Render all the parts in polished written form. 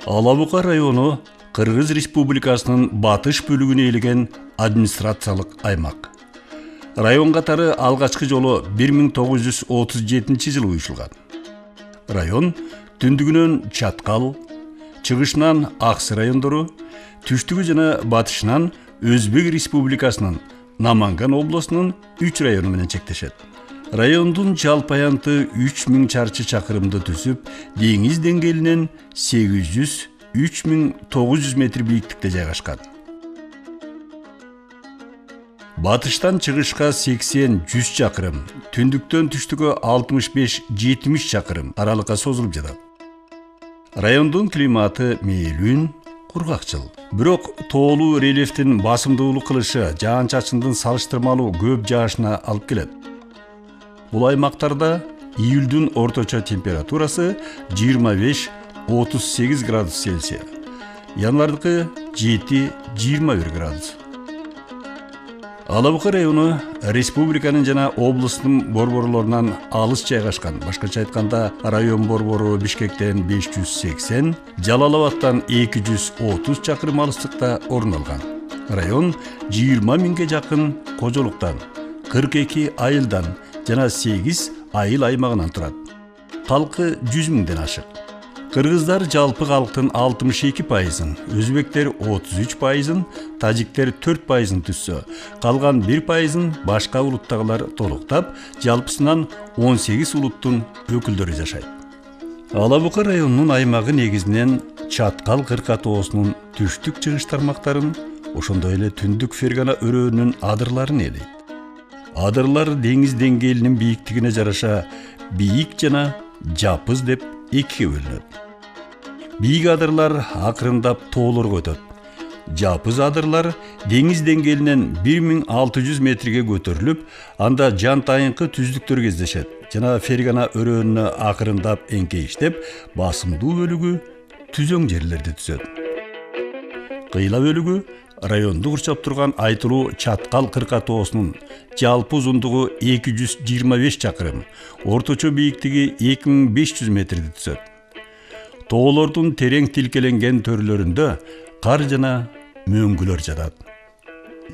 Ала Бука району Кыргыз Республикасынын батыш бөлүгүнө ээлеген администрациялык аймак. Район катары алгачкы жолу 1937 жылы уюшулган. Район түндүгүнөн Чаткал, чыгышынан Аксы райондору, түштүгү жана батышынан Өзбек Республикасынын Наманган областынын 3 району менен чектешет. Райондун жалпы аянты 3000 чарчы чакырымды түзүп, деңиз деңгээлинен 800-3900 метр бийиктикте жайгашкан. Батыштан чыгышка 80-100 чакырым, түндүктөн түштүккө 65-70 чакырым аралыкка созулуп жатат. Райондун климаты мээлүүн, кургакчыл. Бирок тоолуу рельефтин басымдуулук кылышы жаан-чачындын салыштырмалуу көп жаашына алып келет. Бул аймактарда июлдун орточо температурасы 25-38 градус Цельсия, январдыкы 7-21 градус. Ала Бука району республиканын жана облустун борборлорунан алыс жайгашкан. Башкача айтканда, район борбору Бишкектен 580, Жалал-Абадтан 230 чакырым алыстыкта орун алган. Район 20 миңге жакын кожолуктан, 42 айылдан жана 8 айыл аймагынан турат. Калкы 100 миңден ашык. Кыргыздар жалпы калктын 62%, өзбектер 33%, тажиктер 4%-ын түзсө, калган 1%-ын башка улуттагылар толуктап, жалпысынан 18 улуттун өкүлдөрү жашайт. Ала Бука районунун аймагы негизинен Чаткал кыркатоосунун түштүк чыгыш тармактарын, ошондой эле түндүк Фергана өрөөнүн адырларын ээлейт. Адырлар деңиз деңгээлинин бийиктигине жараша бийик жана жапыз деп экиге бөлүнөт. Бийик адырлар акырындап тоолорго өтөт. Жапыз адырлар деңиз деңгээлинен 1600 метрге көтөрүлүп, анда жантайынкы түздүктөр кездешет жана Фергана өрөөнүнө акырындап эңкейиштеп, басымдуу бөлүгү түзөң жерлерди түзөт. Кыйла бөлүгү районду курчап турган айтылуу Чаткал кыркатоосунун жалпы узундугу 225 чакырым, орточо бийиктиги 2500 метрди түзөт. Тоолордун терең тилкеленген төрлөрүндө кар жана мөңгүлөр жатат.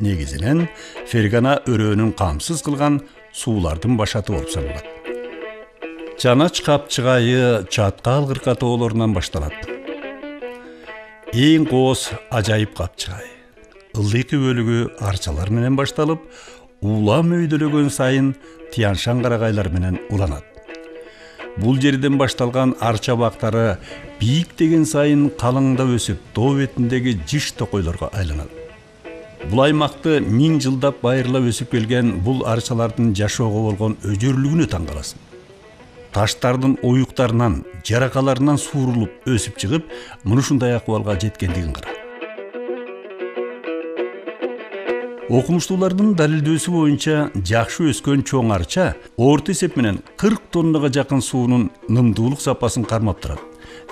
Негизинен Фергана өрөөнүн камсыз кылган суулардын башаты болуп саналат. Чанач капчыгайы Чаткал кыркатоолорунан башталат. Эң кооз ажайып капчыгай. Ылдыйкы бөлүгү арчалар менен башталып, улам өйдөлөгөн сайын Тяншан карагайлар менен уланат. Бул жерден башталган арча бактары бийиктеген сайын калыңдап өсүп, тоо бетиндеги жыш токойлорго айланат. Бул аймакты 1000 жылдап байырлап өсүп келген бул арчалардын жашоого болгон өжөрлүгүнө таң каласың. Таштардын оюктарынан, жаракаларынан суурулуп өсүп чыгып, мынушундай акыбалга жеткендигин кара. Окумуштуулардын далилдөөсү боюнча жакшы өскөн чоң арча орто эсеп менен 40 тоннага жакын суунун нымдуулук сапасын кармап турат.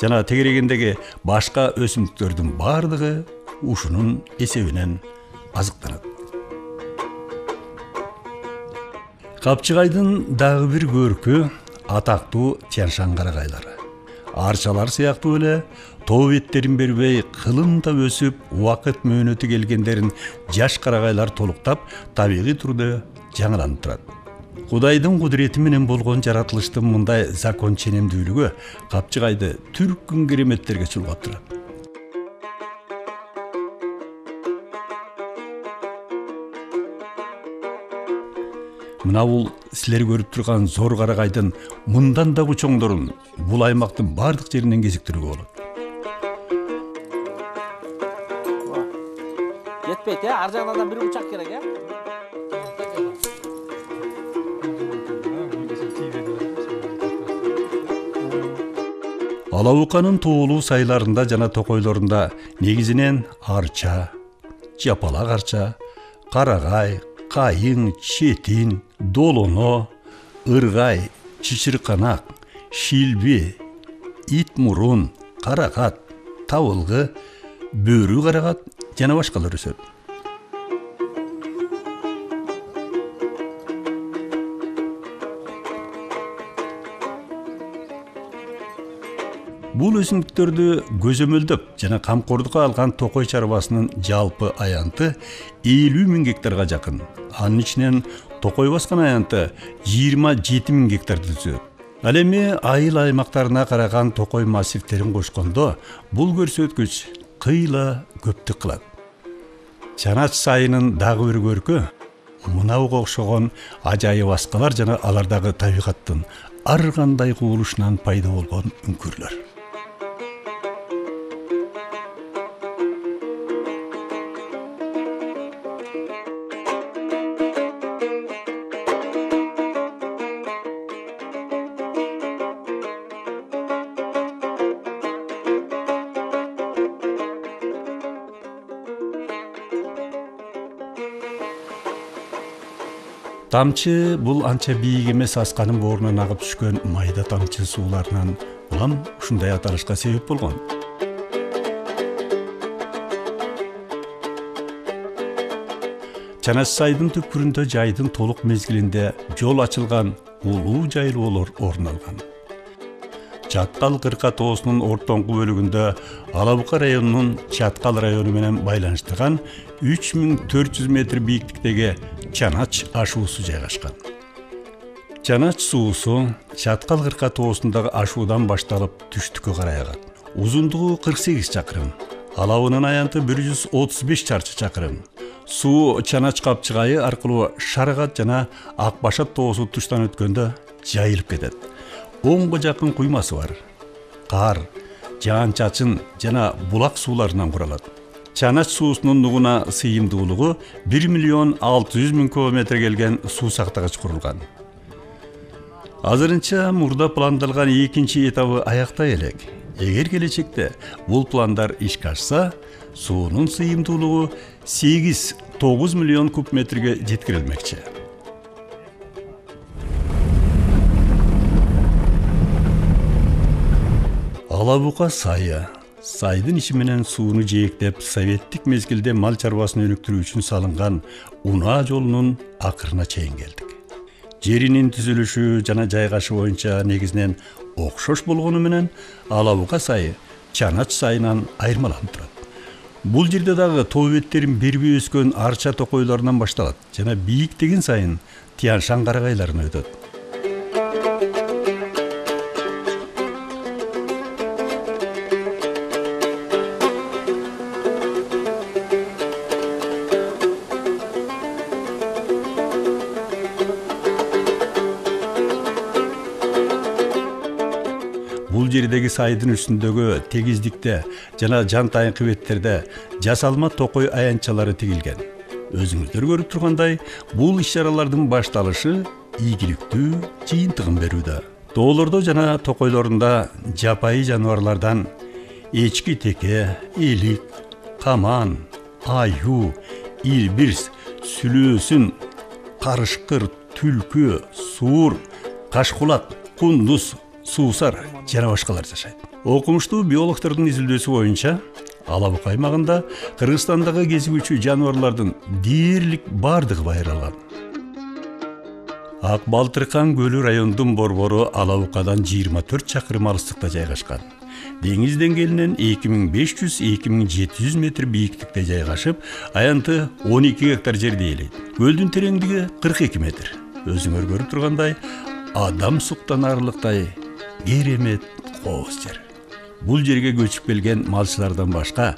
Жана тегерегендеги башка өсүмдүктөрдүн бардыгы ушунун эсебинен азыктанат. Капчыгайдын дагы бир көркү атактуу Тяншан карагайлары. Арчалар сыяктуу эле тоо беттерин бербей кылымдап өсүп, убакыт мөөнөтү келгендерин жаш карагайлар толуктап, табигый түрдө жаңыланып турат. Кудайдын кудурети менен болгон жаратылыштын мындай закон ченемдүүлүгү капчыгайды түркүн кереметтерге чулгап турат. Мына бул силер көрүп турган зор карагайдын мындан дагы чоңдорун бул аймактын бардык жеринен кезиктирүүгө болот. Жетпейт, ар жагынан бир учак керек, Ала Буканын тоолуу сайларында жана токойлорунда негизинен арча, жапалак арча, карагай, кайың, четин, долоно, ыргай, чычырканак, шилби, ит мурун, каракат, табылгы, бөрү карагат жана башкалар өсөт. Бул өсүмдүктөрдү көзөмөлдөп жана камкордукка алган токой чарбасынын жалпы аянты 50 000 гектарга жакын. Анын ичинен токой баскан аянты 27 000 гектарды түзөт. Ал эми айыл аймактарына караган токой массивтерин кошкондо бул көрсөткүч кыйла көптүк кылат. Чанач сайынын дагы бир көркү мынауга окшогон ажайып аскалар жана алардагы табигаттын ар кандай кубулушунан пайда болгон үңкүрлөр. Тамчы бул анча бийик эмес асканын боорунан агып түшкөн майда тамчы сууларынан улам ушундай аталышка себеп болгон. Чанач сайдын түпкүрүндө жайдын толук мезгилинде жол ачылган улуу жайлоолор орун алган. Чаткал кырка тоосунун ортоңку бөлүгүндө Алабука районунун Чаткал району менен байланыштырган 3400 метр бийиктиктеги Чанач ашуусу жайгашкан. Чанач суусу Чаткал кырка тоосундагы ашуудан башталып түштүккө карай агат. Узундугу 48 чакырым, алабынын аянты 135 чарчы чакырым. Суу Чанач капчыгайы аркылуу Шарагат жана Ак Башат тоосу туштан өткөндө жайылып кетет. 10 жакын куймасы бар. Кар, жаан-чачын жана булак сууларынан куралат. Чанач суусунун нугуна сыйымдуулугу 1 600 000 кубометр келген суу сактагыч курулган. Азырынча мурда пландалган экинчи этабы аяктай элек. Эгер келечекте бул пландар ишке ашса, суунун сыйымдуулугу 8-9 миллион куб метрге жеткирилмекчи. Алабука сайы. Сайдын ичи менен сууну жээктеп, советтик мезгилде мал чарбасын өнүктүрүү үчүн салынган унаа жолунун акырына чейин келдик. Жеринин түзүлүшү жана жайгашы боюнча негизинен окшош болгону менен Алабука сайы Чанач сайынан айырмаланып турат. Бул жерде дагы тоо беттерин берби өскөн арча токойлорунан башталат жана бийиктеген сайын Тянь-Шань карагайларына өтөт. Бул жердеги сайдын үстүндөгү тегиздикте жана жантайынкы беттерде жасалма токой аянчалары тигилген. Өзүңүздөр көрүп тургандай, бул иш-чаралардын башталышы ийгиликтүү жыйынтыгын берүүдө. Тоолордо жана токойлорунда жапайы жаныбарлардан эчки теке, элик, каман, аю, илбирс, сүлөөсүн, карышкыр, түлкү, суур, кашкулак, кундуз, суусар жана башкалар жашайт. Окумуштуу биологдордун изилдөөсү боюнча Алабука аймагында Кыргызстандагы кезигүүчү жаныбарлардын дээрлик бардыгы байыралган. Ак Балтыркан көлү райондун борбору Алабукадан 24 чакырым алыстыкта жайгашкан. Деңиз деңгээлинен 2500-2700 метр бийиктикте жайгашып, аянты 12 гектар жерди ээлейт. Көлдүн тереңдиги 42 метр. Өзүңөр көрүп тургандай, адам суктан арылыктай керемет кооз жер. Бул жерге көчүп келген малчылардан башка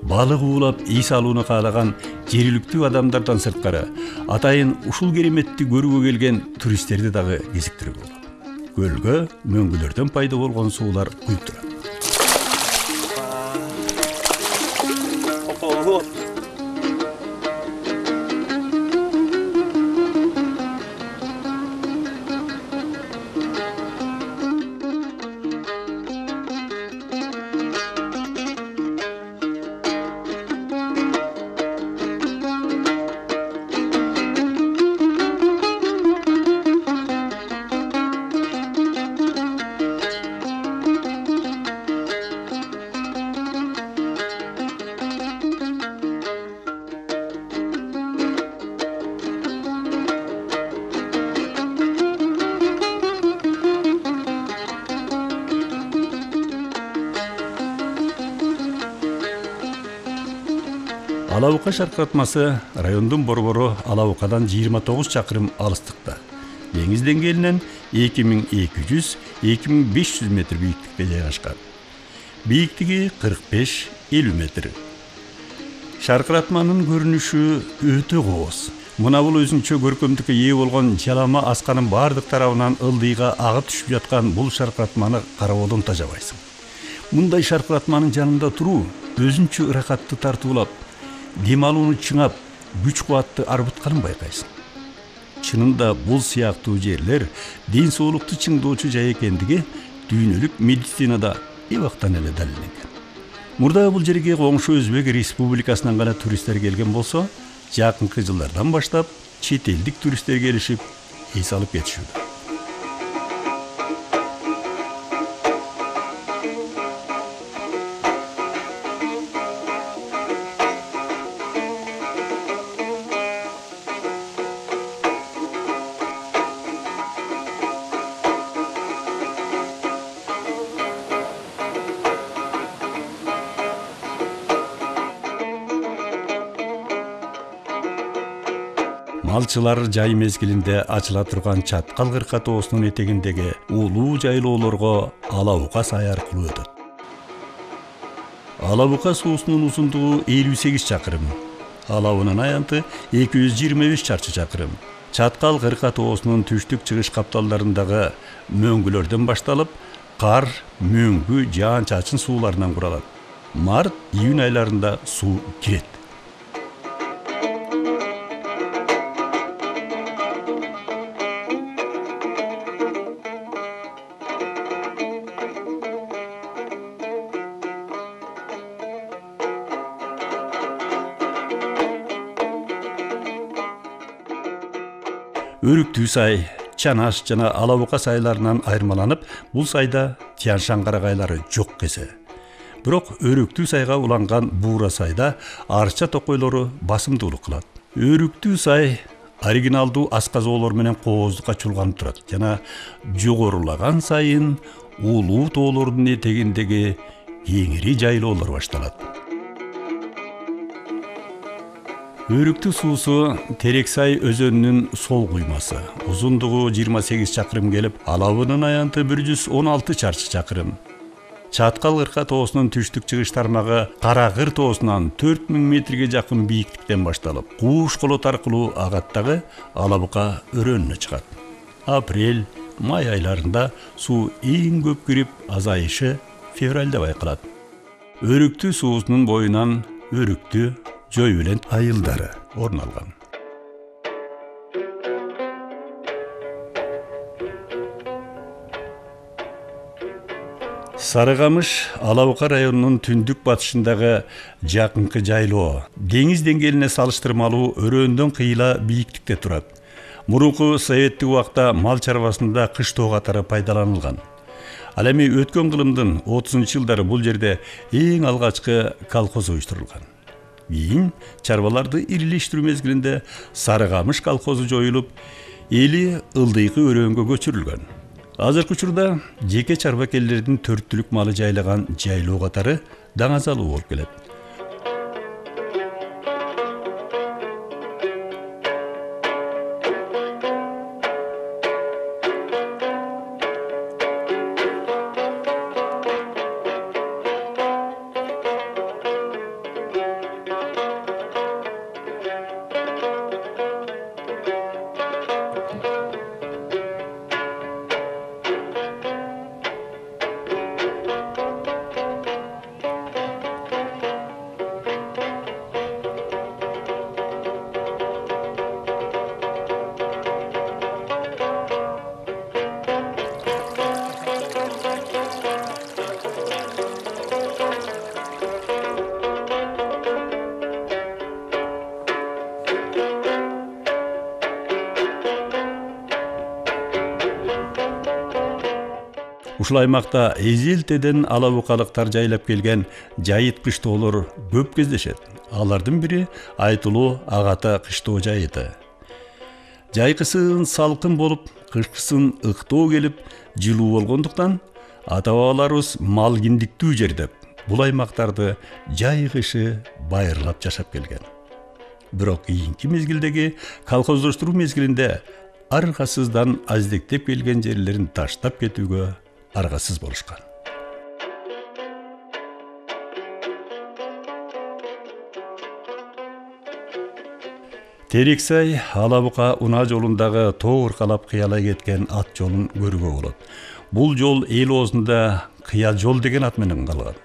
балык уулап эс алууну каалаган жергиликтүү адамдардан сырткары атайын ушул кереметти көрүүгө келген туристтерди дагы кезиктирип болгон. Көлгө мөңгүлөрдөн пайда болгон суулар куюп турат. Алабука шаркыратмасы райондун борбору Алабукадан 29 чакырым алыстыкта. Деңиз деңгээлинен 2200-2500 метр бийиктикте жайгашкан. Бийиктиги 45-50 метр. Шаркыратманын көрүнүшү өтө кооз. Мына бул өзүнчө көркөмдүккө ээ болгон жалама асканын бардык тарабынан ылдыйга агып түшүп жаткан бул шаркыратманы карабодон тажабайсың. Мындай шаркыратманын жанында туруу өзүнчө ырахатты тартуулап, дем алууну чыңап, күч кубатты арбытканын байкайсың. Чынында бул сыяктуу жерлер ден соолукту чыңдоочу жай экендиги дүйнөлүк медицинада эбактан эле далилденген. Мурда бул жерге коңшу Өзбек Республикасынан гана туристтер келген болсо, жакынкы жылдардан баштап чет элдик туристтер келишип, эс алып кетишүүдө. Малчылар жай мезгилинде ачыла турган Чаткал кырка тоосунун этегиндеги улуу жайлоолорго Алабука сай аркылуу өтөт. Алабука суусунун узундугу 58 чакырым, алабынын аянты 225 чарчы чакырым. Чаткал кырка тоосунун түштүк-чыгыш капталдарындагы мөңгүлөрдөн башталып, кар, мөңгү, жаан-чачын сууларынан куралат. Март-июнь айларында суу кирет. Өрүктүү сай, Чанаш жана Алабука сайларынан айырмаланып, бул сайда Тянь-Шань карагайлары жок кесе. Бирок Өрүктүү сайга уланган Буура сайда арча токойлору басымдуулук кылат. Өрүктүү сай оригиналдуу асказоолор менен кооздукка чулганып турат жана жогорулаган сайын улуу тоолордун этегиндеги кеңири жайлоолор башталат. Өрүктүү суусу Терексай өзөнүнүн сол куймасы. Узундугу 28 чакырым келип, алабынын аянты 116 чарчы чакырым. Чаткал кырка тоосунун түштүк-чыгыш тармагы Каракыр тоосунан 4000 метрге жакын бийиктиктен башталып, Кууш колот аркылуу агаттагы Алабука өрөөнүнө чыгат. Апрель, май айларында суу эң көп кирип, азайышы февралда байкалат. Өрүктүү суусунун боюнан өрүктүү Жойбелент айылдары орун алган. Сарыкамыш Алабука районунун түндүк батышындагы жакынкы жайлоо. Деңиз деңгээлине салыштырмалуу өрөөндөн кыйла бийиктикте турат. Мурунку советтик убакта мал чарбасында кыштоо катары пайдаланылган. Ал эми өткөн кылымдын 30-жылдары бул жерде эң алгачкы колхоз уюштурулган. Кийин чарбаларды ирилештирүү мезгилинде Сарыкамыш колхозу жоюлуп, эли ылдыйкы өрөөнгө көчүрүлгөн. Азыркы учурда жеке чарбакерлердин 4 түлүк малы жайлаган жайлоо катары даңазалуу болуп келет. Ушул аймакта эзелтеден алабукалыктар жайлап келген жайыт кыштоолор көп кездешет. Алардын бири айтылуу Агата кыштоо жайыты. Жайкысын салкын болуп, кышкысын ыктоо келип, жылуу болгондуктан ата-бабаларыбыз мал киндиктүү жер деп бул аймактарды жай кышы байырлап жашап келген. Бирок кийинки мезгилдеги колхоздоштуруу мезгилинде аргасыздан аздектеп келген жерлерин таштап кетүүгө аргасыз болушкан. Терексай Алабука унаа жолундагы тоо ыркалап кыялай кеткен ат жолун көрүүгө болот. Бул жол эл оозунда кыя жол деген ат менен калган.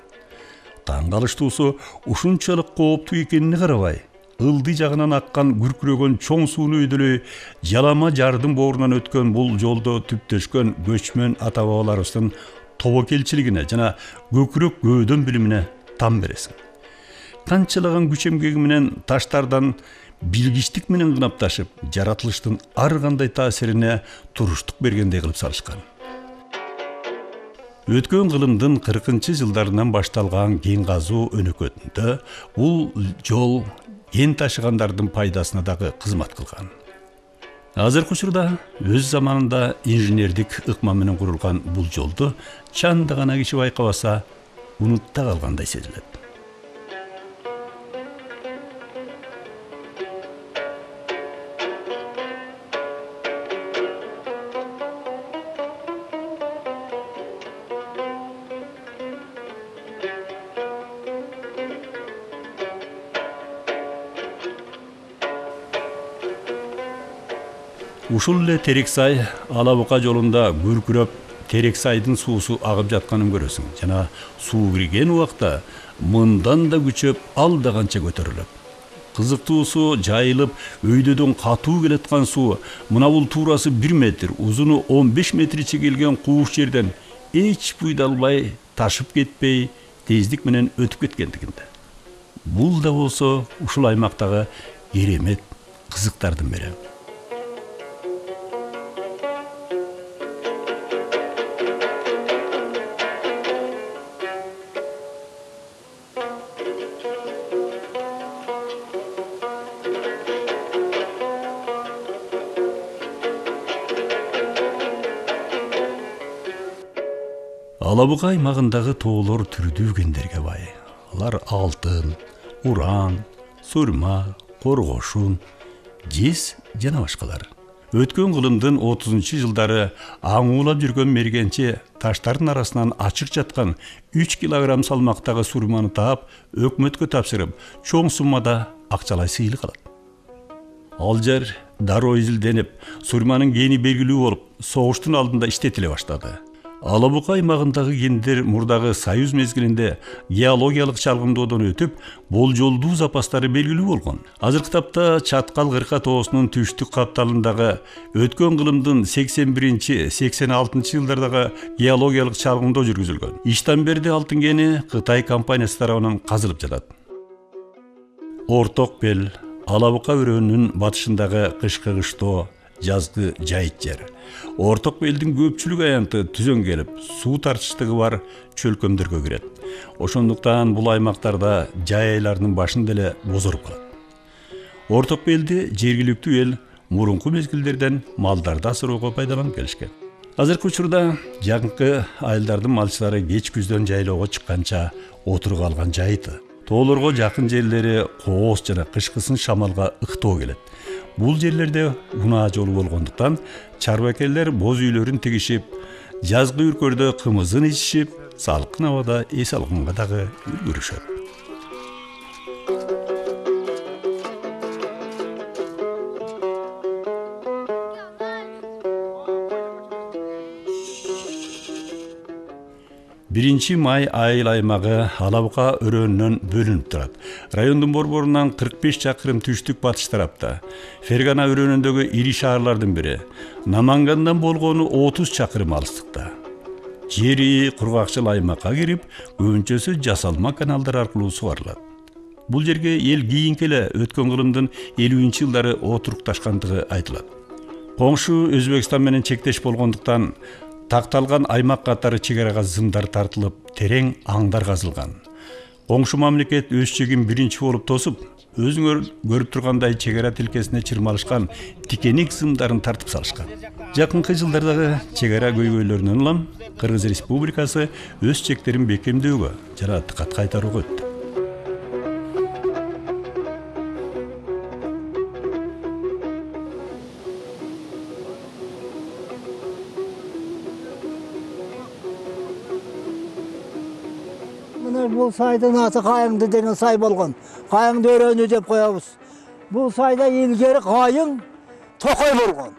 Таң калыштуусу ушунчалык кооптуу экенине карабай, ылдый жагынан аккан күркүрөгөн чоң сууну өйдөлөй жалама жардын боорунан өткөн бул жолдо түптөшкөн көчмөн ата бабаларыбыздын тобокелчилигине жана көкүрөк көөдөн билимине там бересиң. Канчалаган күч эмгеги менен таштардан билгичтик менен кынапташып, жаратылыштын ар кандай таасирине туруштук бергендей кылып салышкан. Өткөн кылымдын 40-жылдарынан башталган кен казуу өнөкөтүндө бул жол кен ташыгандардын пайдасына дагы кызмат кылган. Азыркы учурда өз заманында инженердик ыкма менен курулган бул жолду чанда гана киши байкабаса, унутта калгандай сезилет. Ушул эле Терексай Алабука жолунда күркүрөп Терексайдын суусу агып жатканын көрөсүң. Жана суу кирген убакта мындан да күчөп алда канча көтөрүлөт. Кызыктуусу жайылып өйдөдөн катуу келаткан суу мына бул туурасы 1 метр, узуну 15 метрче келген кууш жерден эч буйдалбай, ташып кетпей, тездик менен өтүп кеткендигинде. Бул да болсо ушул аймактагы керемет кызыктардын бири. Алабука аймагындагы тоолор түрдүү кендерге бай. Алар алтын, уран, сурма, коргошун, жез жана башкалар. Өткөн кылымдын 30-жылдары аңуулап жүргөн мергенчи таштардын арасынан ачык жаткан 3 килограмм салмактагы сурманы таап, өкмөткө тапшырып, чоң суммада акчалай сыйлык алат. Ал жер дароо изилденип, сурманын кени белгилүү болуп, согуштун алдында иштетиле баштады. Алабука аймагындагы кендер мурдагы Союз мезгилинде геологиялык чалгындоодон өтүп, болжолдуу запастары белгилүү болгон. Азыркы тапта Чаткал кырка тоосунун түштүк капталындагы өткөн кылымдын 81-86 жылдардагы геологиялык чалгындоо жүргүзүлгөн. Иштамберди алтын кени Кытай компаниясы тарабынан казылып жатат. Орток бел Алабука өрөөнүнүн батышындагы кышкы кыштоо, жазгы жайыт жер. Орток белдин көпчүлүк аянты түзөн келип, суу тартыштыгы бар чөлкөмдөргө кирет. Ошондуктан бул аймактарда жай айларынын башында эле бозоруп калат. Орток белди жергиликтүү эл мурунку мезгилдерден малдарды асырууга пайдаланып келишкен. Азыркы учурда жакынкы айылдардын малчылары кеч күздөн жайлоого чыкканча отурга алган жайыты. Тоолорго жакын жерлери кооз жана кышкысын шамалга ыктоо келет. Бул жерлерде унаа жолу болгондуктан чарбакерлер боз үйлөрүн тигишип, жазгы үркөрдө кымызын ичишип, салкын абада эс алганга дагы үлгүрүшөт. Birinci may айыл аймагы Алабука өрөөнүнөн бөлүнүп турат. Райондун борборунан 45 чакырым түштүк батыш тарапта. Фергана өрөөнүндөгү ири шаарлардын бири. Намангандан болгону 30 чакырым алыстыкта. Жери кургакчыл аймакка кирип, көбүнчөсү жасалма каналдар аркылуу сугарылат. Бул жерге эл кийинки эле өткөн кылымдын 50-жылдары отурукташкандыгы айтылат. Коңшу Өзбекстан менен чектеш болгондуктан такталган аймак катары чек арага зымдар тартылып, терең аңдар казылган. Коңшу мамлекет өз чегин биринчи болуп тосуп, өзүңөр көрүп тургандай чек ара тилкесине чырмалышкан тикеник сымдарын тартып салышкан. Жакынкы жылдардагы чек ара көйгөйлөрүнөн улам Кыргыз Республикасы өз чектерин бекемдөөгө жана тыкат кайтарууга өттү. Бұл сайдың аты Қайыңды деген сай болған. Қайыңды өрөөнү деп коебуз. Бұл сайда илгери Қайың Токой болған.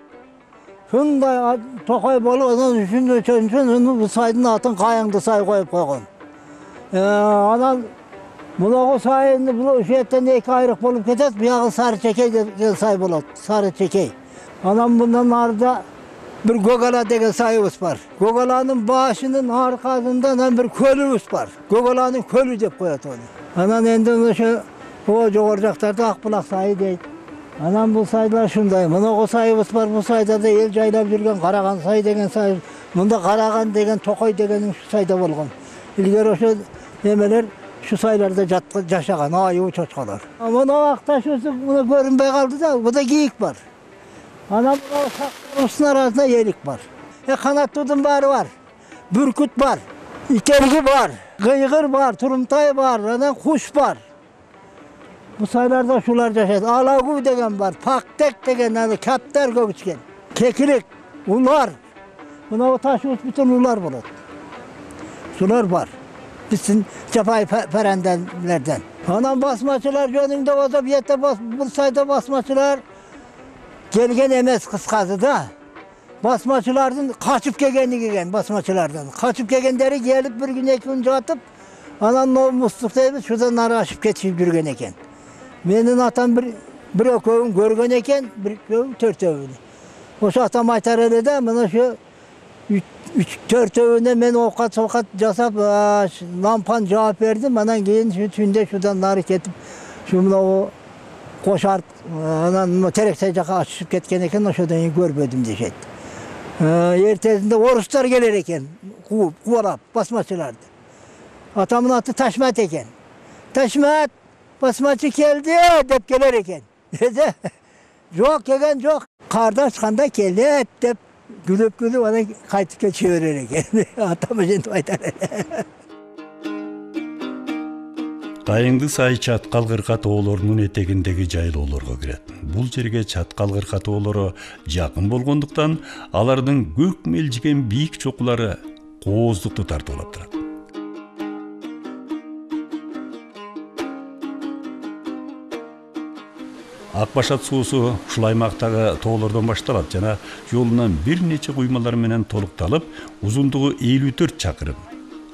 Шундай Токой болуп, анан үчүн бұл сайдын атын Қайыңды сай коюп койгон. Анан мунагу сайын бул ушеттен эки айрык болуп кетет, бuyагы Сары Чекей деген сай болот. Сары Чекей. Анан мындан арда bir Gogala деген сайыбыз бар. Gogala'nın başının arkasından bir kölümüz var. Gogala'nın kölü деп koyat onu. Anan endi o jogorjaktarda Akbulak sayı deyt. Anan bu saylar şunday. Mına o sayыбыз var. Bu sayda da el jaylap жүрген Караган say деген say. Munda Караган деген Токой дегенин şu sayda bolgon. İlgari oşo nemeler şu saylarda жашаган айы чочкалар. Mına вакытта şusu buna görünbey kaldı da bu da geyik var. Ana bu arasında yelik var. Kanat tutun var. Bürküt var. İtelgi var. Gıygır var. Turumtay var. Ana kuş var. Bu saylarda şular yaşaydı. Alagu degen var. Paktek degen. Yani kaptar göçken. Kekilik. Ular. Buna o taşı bütün ular bulur. Sular var. Bizim Cefay perendenlerden. Anam basmaçılar yönünde o da bir yette bu sayda basmaçılar gelgen emez kıskazı da. Basmaçılardan kaçıp gelgen basmaçılardan. Kaçıp gelgenleri gelip bir gün iki gün atıp anan o musluktaydı şuradan nara aşıp geçip yürgen eken. Benim atam bir ökövün görgen eken, bir ökövün tört övünü. O şu atam aytar öyle de bana şu tört övüne ben okat jasap lampan cevap verdim. Anan keyin şu tünde şuradan nara ketip şuna o koşar, anan terekte jaka açıp ketken eken oşodan görmedim diyecek. Ertesinde oruslar gelir eken, kuvalap, basmaçılardı. Atamın atı Taşmat eken. Taşmat, basmaçı geldi dep gelir eken. Dedi, yok eken yok. Kardan çıkanda geldi dep gülüp ona kaytıp geçiyor eken. Atamı şimdi aytar. Кайыңды сай чаткал кырка тоолорунун этегиндеги жайлоолорго кирет. Бул жерге чаткал кырка тоолору жакын болгондуктан алардын көк мелжиген бийик чокулары кооздукту тартуулап турат. Акбашат суусу ушул аймактагы тоолордон башталат жана жолунан бир нече куймалар менен толукталып, узундугу 54 чакырым,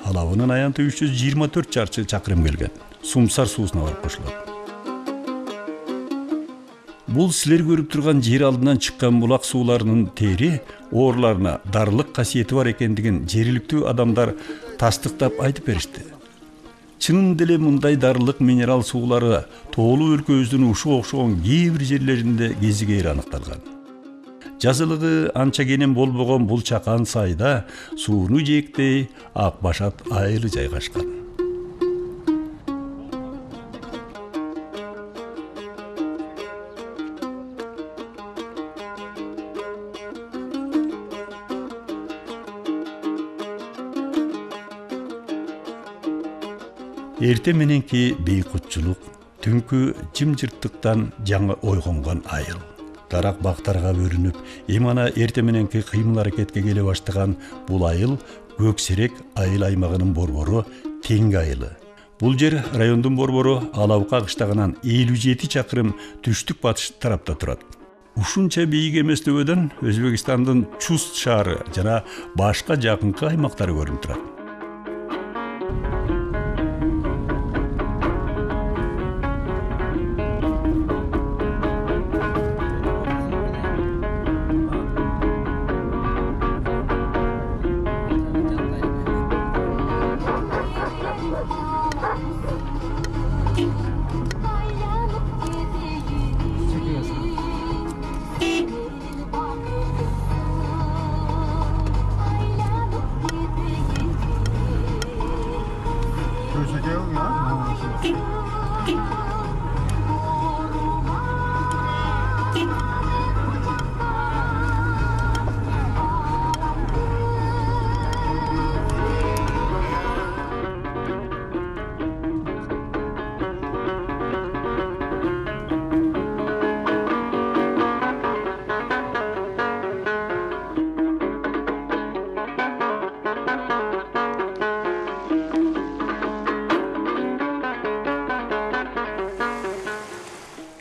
алабынын аянты 324 чарчы чакырым келген. Сумсар суусуна барып кошулат. Бул силер көрүп турган жер алдынан чыккан булак сууларынын тери оорларына дарылык касиети бар экендигин жергиликтүү адамдар тастыктап айтып беришти. Чынында эле мындай дарылык минерал суулары тоолуу өлкөбүздүн ушуга окшогон кээ бир жерлеринде кезигейр аныкталган. Жазылыгы анча кенен болбогон бул чакан сайда сууну жээктей Акбашат айылы жайгашкан. Эрте мененки бейкутчулук, түнкү жымжырттыктан жаңы ойгонгон айыл. Дарак бактарга бөлүнүп, эмана эрте мененки кыймыл аракетке келе баштаган бул айыл Көксерек айыл аймагынын борбору Теңги айылы. Бул жер райондун борбору Алабка кыштагынан 57 чакырым түштүк батыш тарапта турат. Ушунча бийик эмес төбөдөн Өзбекстандын Чуст шаары жана башка жакынкы аймактары көрүнүп турат.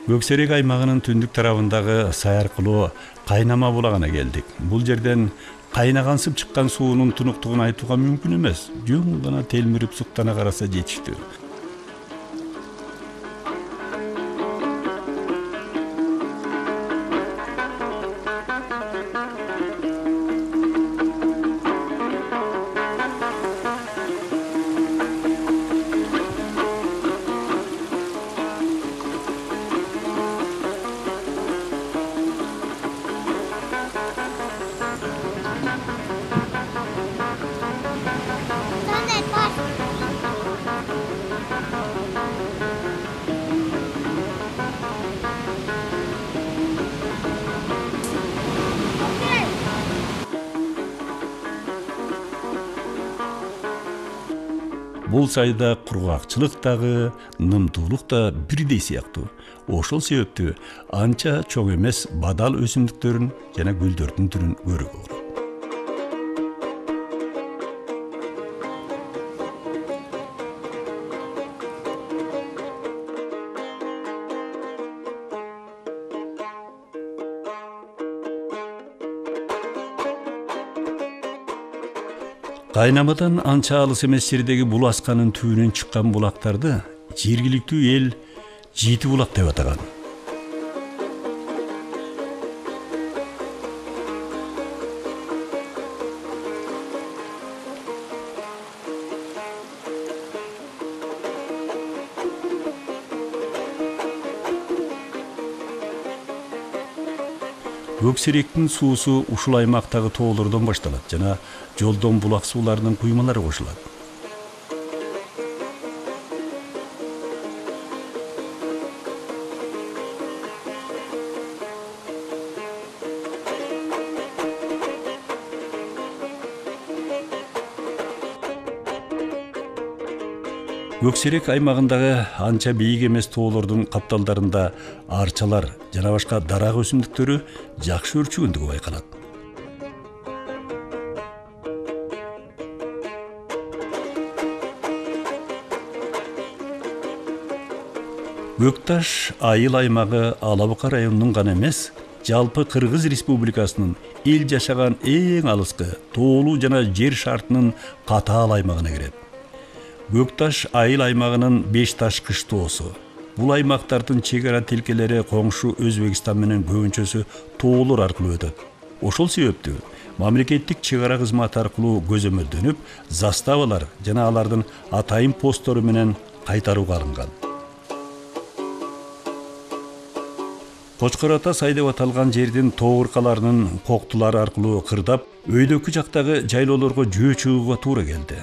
Көксерек аймагынын түндүк тарабындагы сай аркылуу Кайнама булагына келдик. Бул жерден кайнагансып чыккан суунун тунуктугун айтууга мүмкүн эмес. Жөн гана телмирип суктана караса жетиштүү. Бул сайда кургакчылык дагы, нымдуулук да бирдей сыяктуу. Ошол себептүү анча чоң эмес бадал өсүмдүктөрүн жана гүлдөрдүн түрүн көрүүгө болот. Кайнамадан анча алыс эмес жердеги бул асканын түбүнөн чыккан булактарды жергиликтүү эл Жети булак деп атаган. Көксеректин суусу ушул аймактагы тоолордон башталат жана жолдон булак сууларынын куймалары кошулат. Көксерек аймагындагы анча бийик эмес тоолордун капталдарында арчалар жана башка дарак өсүмдүктөрү жакшы өрчүгөндүгү байкалат. Көкташ айыл аймагы Ала Бука районунун гана эмес, жалпы Кыргыз Республикасынын эл жашаган эң алыскы тоолуу жана жер шартынын катаал аймагына кирет. Көкташ айыл аймагынын Бешташ кыш тоосу. Бул аймактардын чек ара тилкелери коңшу Өзбекстан менен көбүнчөсү тоолор аркылуу өтөт. Ошол себептүү мамлекеттик чек ара кызматы аркылуу көзөмөлдөнүп, заставалар жана алардын атайын посттору менен кайтарууга алынган. Кочкор ата сай деп аталган жердин тоо ыркаларынын коктулары аркылуу кырдап, өйдөкү жактагы жайлоолорго жөө чыгууга туура келди.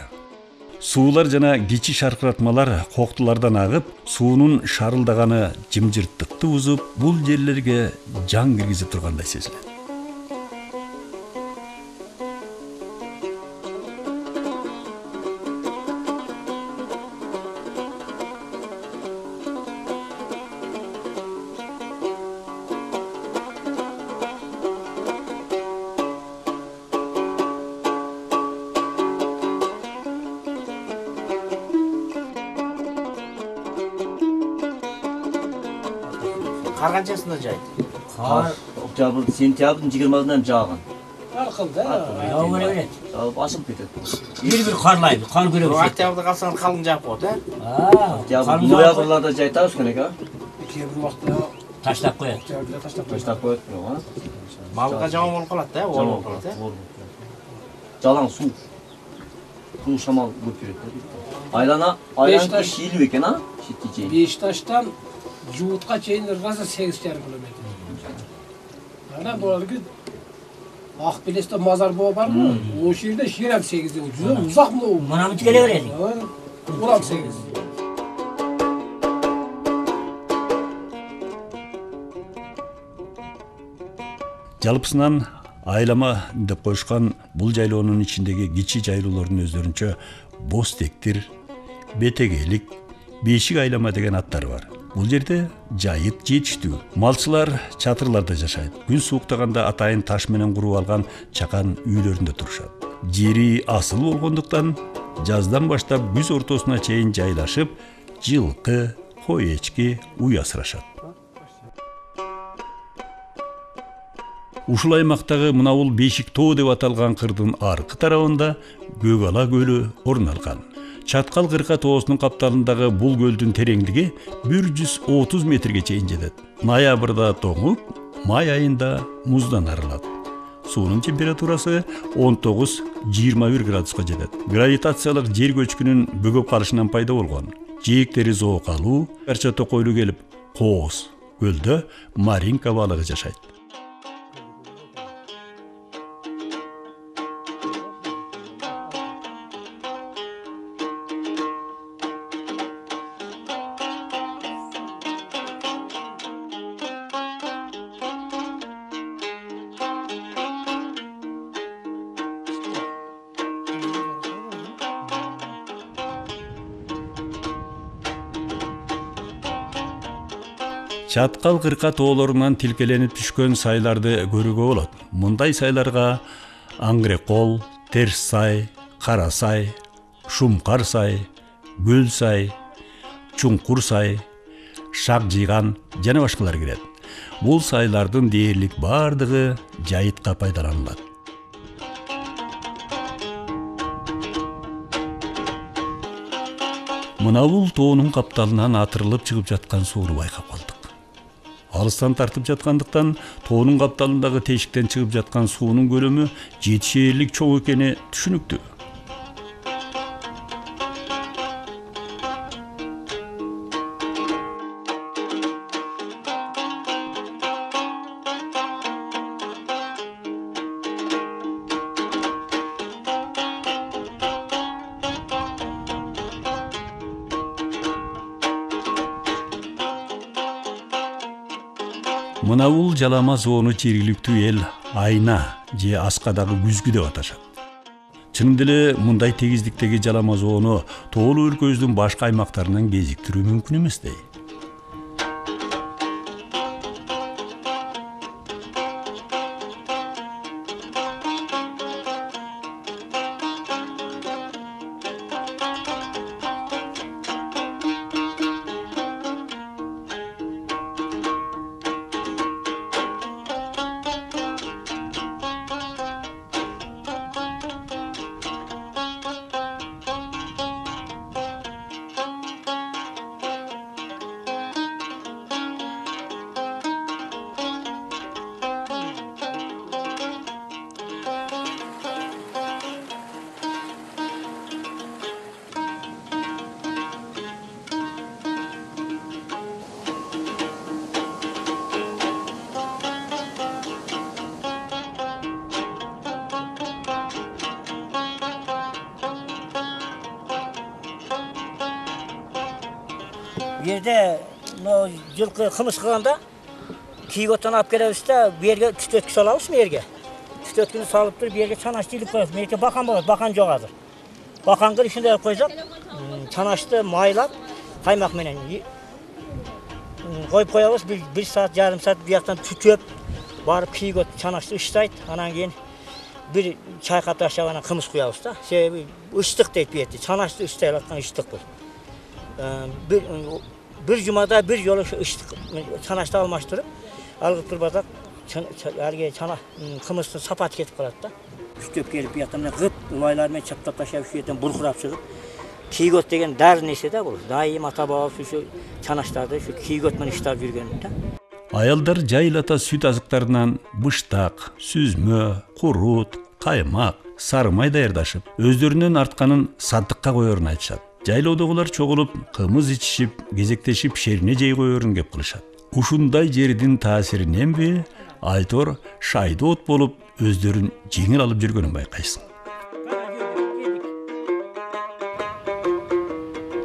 Суулар жана кичи шаркыратмалар коктулардан агып, суунун шарылдаганы жымжырттыкты бузуп, бул жерлерге жан киргизип тургандай сезилет. Кар канчасында жайт? Кар октябрь, сентябрдын 20-сынан жааган. Аркылда. Жауып берет. Жаап ашып кетет. Бир карлайды, кар көрөбүз. Октябрда калсаң калың жаап коет, Октябрь, ноябрларда жайтабыз керек, Кейбір уақытта Таштап коет. Таштап коет, Малга жаман болуп калат да, оор болуп калат, Жалаң суу. Суу шамал көп берет. Айлана шийлүү экен, Шитти чейин. Бешташтан Жуутқа чейин ырғасы 8,5 километр. Ана бұларғы Ақбелесте мазар бар ма? О жерде шерам 8-ден жүзі ұзақ мына ол. Мына мүт келе береді. Олам 8. Жалпысынан айлама деп коюшкан бул жайлоонун ичиндеги кичи жайлоолордун өздөрүнчө Бостектир, Бетегелик, Бешик айлама деген аттары бар. Бул жерде жайыт жетиштүү. Малчылар чатырларда жашайт. Күн сууктаганда атайын таш менен куруп алган чакан үйлөрүндө турушат. Жери асыл болгондуктан жаздан баштап күз ортосуна чейин жайлашып, жылкы, кой эчки, уй асырашат. Ушул аймактагы Мунавул Бешик тоо деп аталган кырдын аркы тарабында Көк Ала көлү орун алган. Чаткал кырка тоосунун капталындагы бул көлдүн тереңдиги 130 метрге чейин жетет. Ноябрда тоңуп, май айында муздан арылат. Суунун температурасы 19-21 градуска жетет. Гравитациялык жер көчкүнүн бөгөп калышынан пайда болгон. Жээктери зоокалуу, арча токойлу келип, кооз көлдө маринка балыгы жашайт. Чаткал кырка тоолорунан тилкеленип түшкөн сайларды көрүүгө болот. Мындай сайларга Аңгрекол, Терс сай, Кара сай, Шумкар сай, Көл сай, Чуңкур сай, Шак жыйган жана башкалар кирет. Бул сайлардын дээрлик бардыгы жайытка пайдаланылат. Мунавул тоонун капталынан атырылып чыгып жаткан сууну байкап калдык. Алыстан тартып жаткандыктан тоонун капталындагы тешиктен чыгып жаткан суунун көлөмү жетишээрлик чоң экени түшүнүктүү. Мунавул жалама зоону жергиликтүү эл айна же аскадагы күзгү деп аташат. Чынында эле мындай тегиздиктеги жалама зоону тоолуу өлкөбүздүн башка аймактарынан кезиктирүү мүмкүн эмес дей. Yerde no жылкы кымыз кылганда кийготтон алып келебиз да, бу жерге түтөткү салабыз бу жерге. Түтөткүнү салып туруп, бу жерге чанашты илип коебуз. Меники бакан болот, бакан жок азыр. Баканды ичинде койсок, чанашты майлап, каймак менен коюп коебуз. 1 саат, жарым саат бу жактан түтөп, барып кийгот чанашты ычтайт. Анан кийин бир чай каташап анан кымыз куябыз да. Себеби ычтык дейт бу жерде. Чанашты ычтай алаткан ычтык бул. Bir jumada bir yolu çanaşta almaştırıp alıp turbadak çana kımızın sapat ketip kalat da. Üstöp gelip yatımda gıp ulaylarla çatlap taşıyıp şu yerden burkurap çıkıp kiygot degen dar nesi de bu. Daim ata babam şu çanaşlarda şu kiygot iştab yürgönünde. Ayalдар жайлата süt azıklarından bıştak, süzmö, kurut, kaymak, sarımay daярдашып, өздөрүнүн артканын садыкка коерун айтышат. Жайлоодогулар чогулуп, кымыз ичишип, кезектешип шерине жей коерун кеп кылышат. Ушундай жердин таасириненби, айтор шайды от болуп, өздөрүн жеңил алып жүргөнүн байкайсың.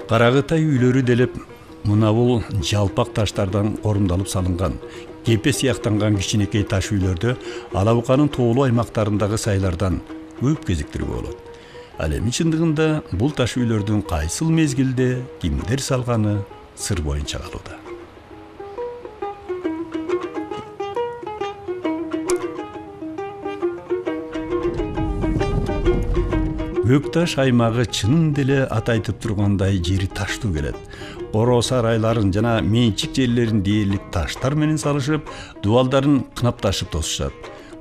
Карагытай үйлөрү делеп, Мунавул жалпак таштардан орундалып салынган, кепе сыяктанган кичинекей таш үйлөрдө Алабуканын тоолуу аймактарындагы сайлардан көп кезиктирүүгө болот. Ал эми чындыгында бул таш үйлөрдүн кайсыл мезгилде кимдер салганы сыр боюнча калууда. Көкташ аймагы чынында эле аты айтып тургандай жери таштуу келет. Коро сарайларын жана менчик жерлерин дээрлик таштар менен салышып, дубалдарын кынапташып тосушат.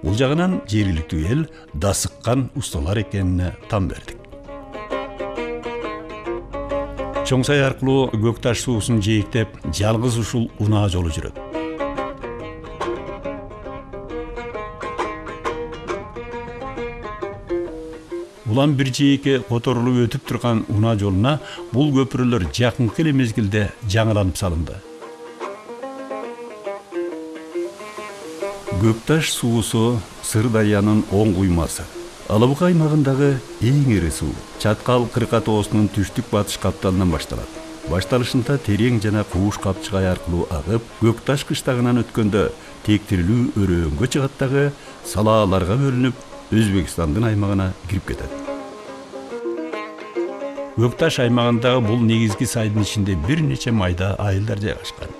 Бул жагынан жергиликтүү эл дасыккан усталар экенине там бердик. Чоң сай аркылуу Көкташ суусун жээктеп, жалгыз ушул унаа жолу жүрөт. Улам бир жээкке которулуп өтүп турган унаа жолуна бул көпүрөлөр жакынкы эле мезгилде жаңыланып салынды. Көкташ суусу Сырдарыянын оң куймасы. Алабык аймагындагы эң ири суу Чаткал Кырка тоосунун түштүк батыш капталынан башталат. Башталышында терең жана кууш капчыгай аркылуу агып, Көкташ кыштагынан өткөндө тектирилүү өрөөнгө чыгат дагы салааларга бөлүнүп, Өзбекстандын аймагына кирип кетет. Көкташ аймагындагы бул негизги сайдын ичинде бир нече майда айылдар жайгашкан.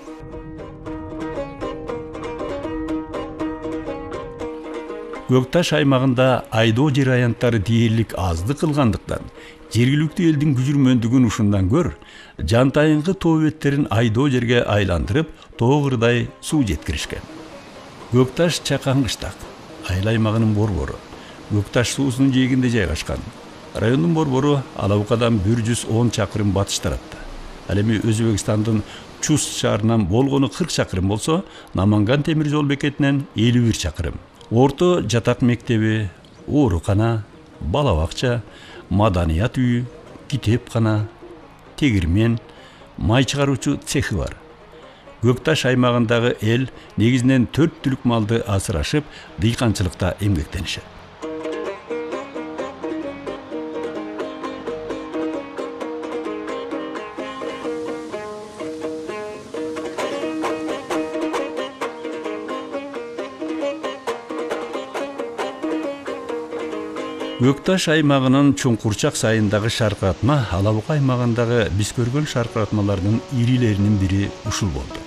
Көкташ аймагында айдоо жер аянттары дээрлик аздык кылгандыктан, жергиликтүү элдин күжүрмөндүгүн ушундан көр, жантайыңкы тоо беттерин айдоо жерге айландырып, тоо кырдай суу жеткиришкен. Көкташ чакан кыштак, айыл аймагынын борбору. Көкташ суусунун жээгинде жайгашкан. Райондун борбору Алабыкадан 110 чакырым батыш тарапта. Ал эми Өзбекстандын Чуст шаарынан болгону 40 чакырым болсо, Наманган темир жол бекетинен 51 чакырым. Орто жатак мектеби, оорукана, бала бакча, маданият үйү, китепкана, тегирмен, май чыгаруучу цехи бар. Көкташ аймагындагы эл негизинен 4 түлүк малды асырашып, дыйканчылыкта эмгектенишет. Көкташ аймагынын Чуңкурчак сайындагы шаркыратма Алабык аймагындагы биз көргөн шаркыратмалардын ирилеринин бири ушул болду.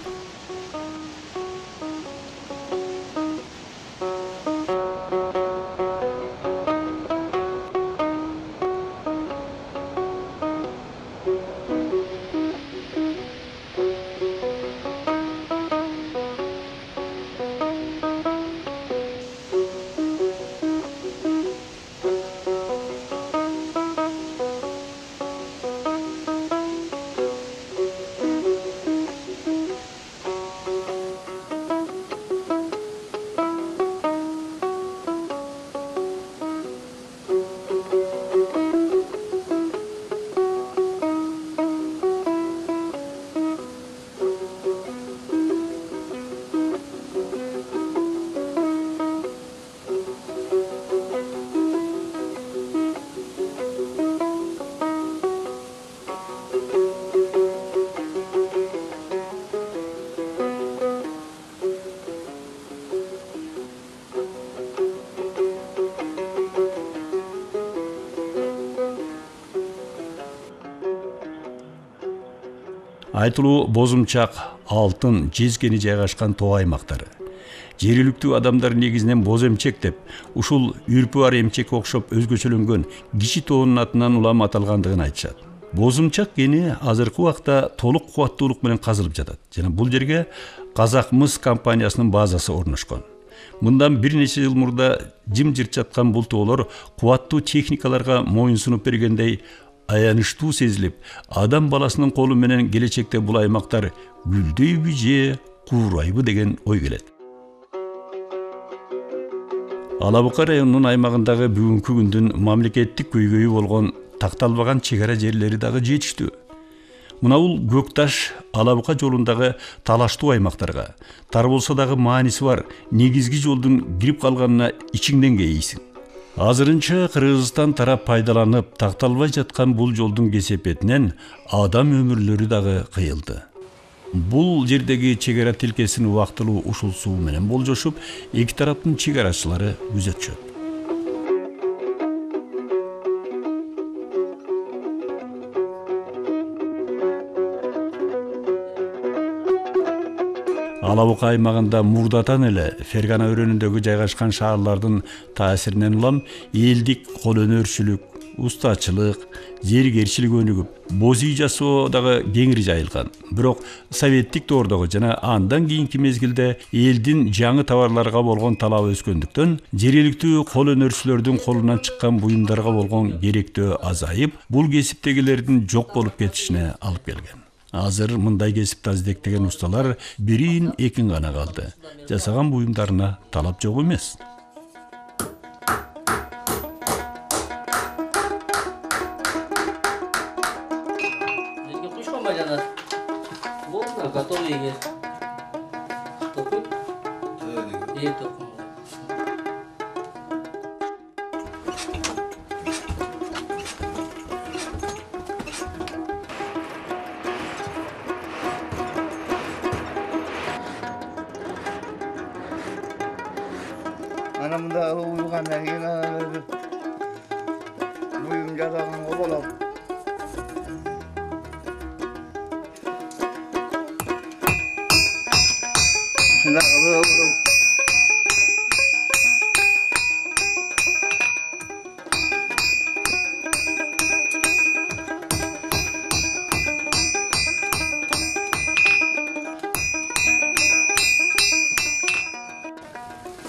Айтылуу Бозумчак, Алтын, Жезкени жайгашкан тоо аймактары. Жергиликтүү адамдар негизинен боз эмчек деп, ушул үрпү ар эмчекке окшоп өзгөчөлөнгөн кичи тоонун атынан улам аталгандыгын айтышат. Бозумчак кени азыркы убакта толук кубаттуулук менен казылып жатат. Жана бул жерге Казак мыс компаниясынын базасы орношкон. Мындан бир нече жыл мурда жым-жырт жаткан бул тоолор кубаттуу техникаларга моюн сунуп бергендей аянычтуу сезилип, адам баласынын колу менен келечекте бул аймактар гүлдөйбү же куурайбы деген ой келет. Алабыка районунун аймагындагы бүгүнкү күндүн мамлекеттик көйгөйү болгон такталбаган чек ара жерлери дагы жетиштүү. Мына бул Көкташ Алабыка жолундагы талаштуу аймактарга, тар болсо дагы мааниси бар негизги жолдун кирип калганына ичиңден кейийсиң. Азырынча Кыргызстан тарап пайдаланып такталбай жаткан бул жолдун кесепетинен адам өмүрлөрү дагы кыйылды. Бул жердеги чек ара тилкесин убактылуу ушул суу менен болжошуп, эки тараптын чек арачылары күзөтүшөт. Алабыка аймагында мурдатан эле Фергана өрөөнүндөгү жайгашкан шаарлардын таасиринен улам элдик кол өнөрчүлүк, ustaçılık, зергерчилик өнүгүп, боз үй жасоо дагы кеңири жайылган. Бирок советтик доордогу жана андан кийинки мезгилде элдин жаңы товарларга болгон талабы өскөндүктөн, жергиликтүү кол өнөрчүлөрдүн колунан чыккан буюмдарга болгон керектөө азайып, бул кесиптегилердин жок болуп кетишине алып келген. Азыр мындай кесипти аздектеген усталар бирин экин гана калды. Жасаган буюмдарына талап жок эмес. Готовы есть. Топы? И топы. Anamda uyugandan keyin buyum jasagan bolot.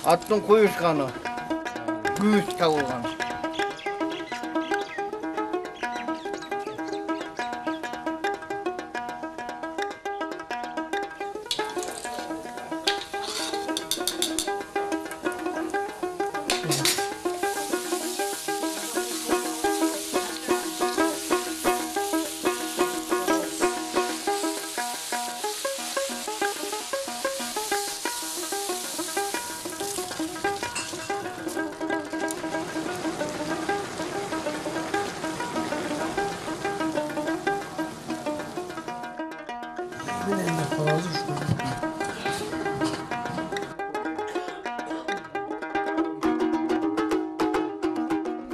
Attın koyuşkanı, güç tavulgan.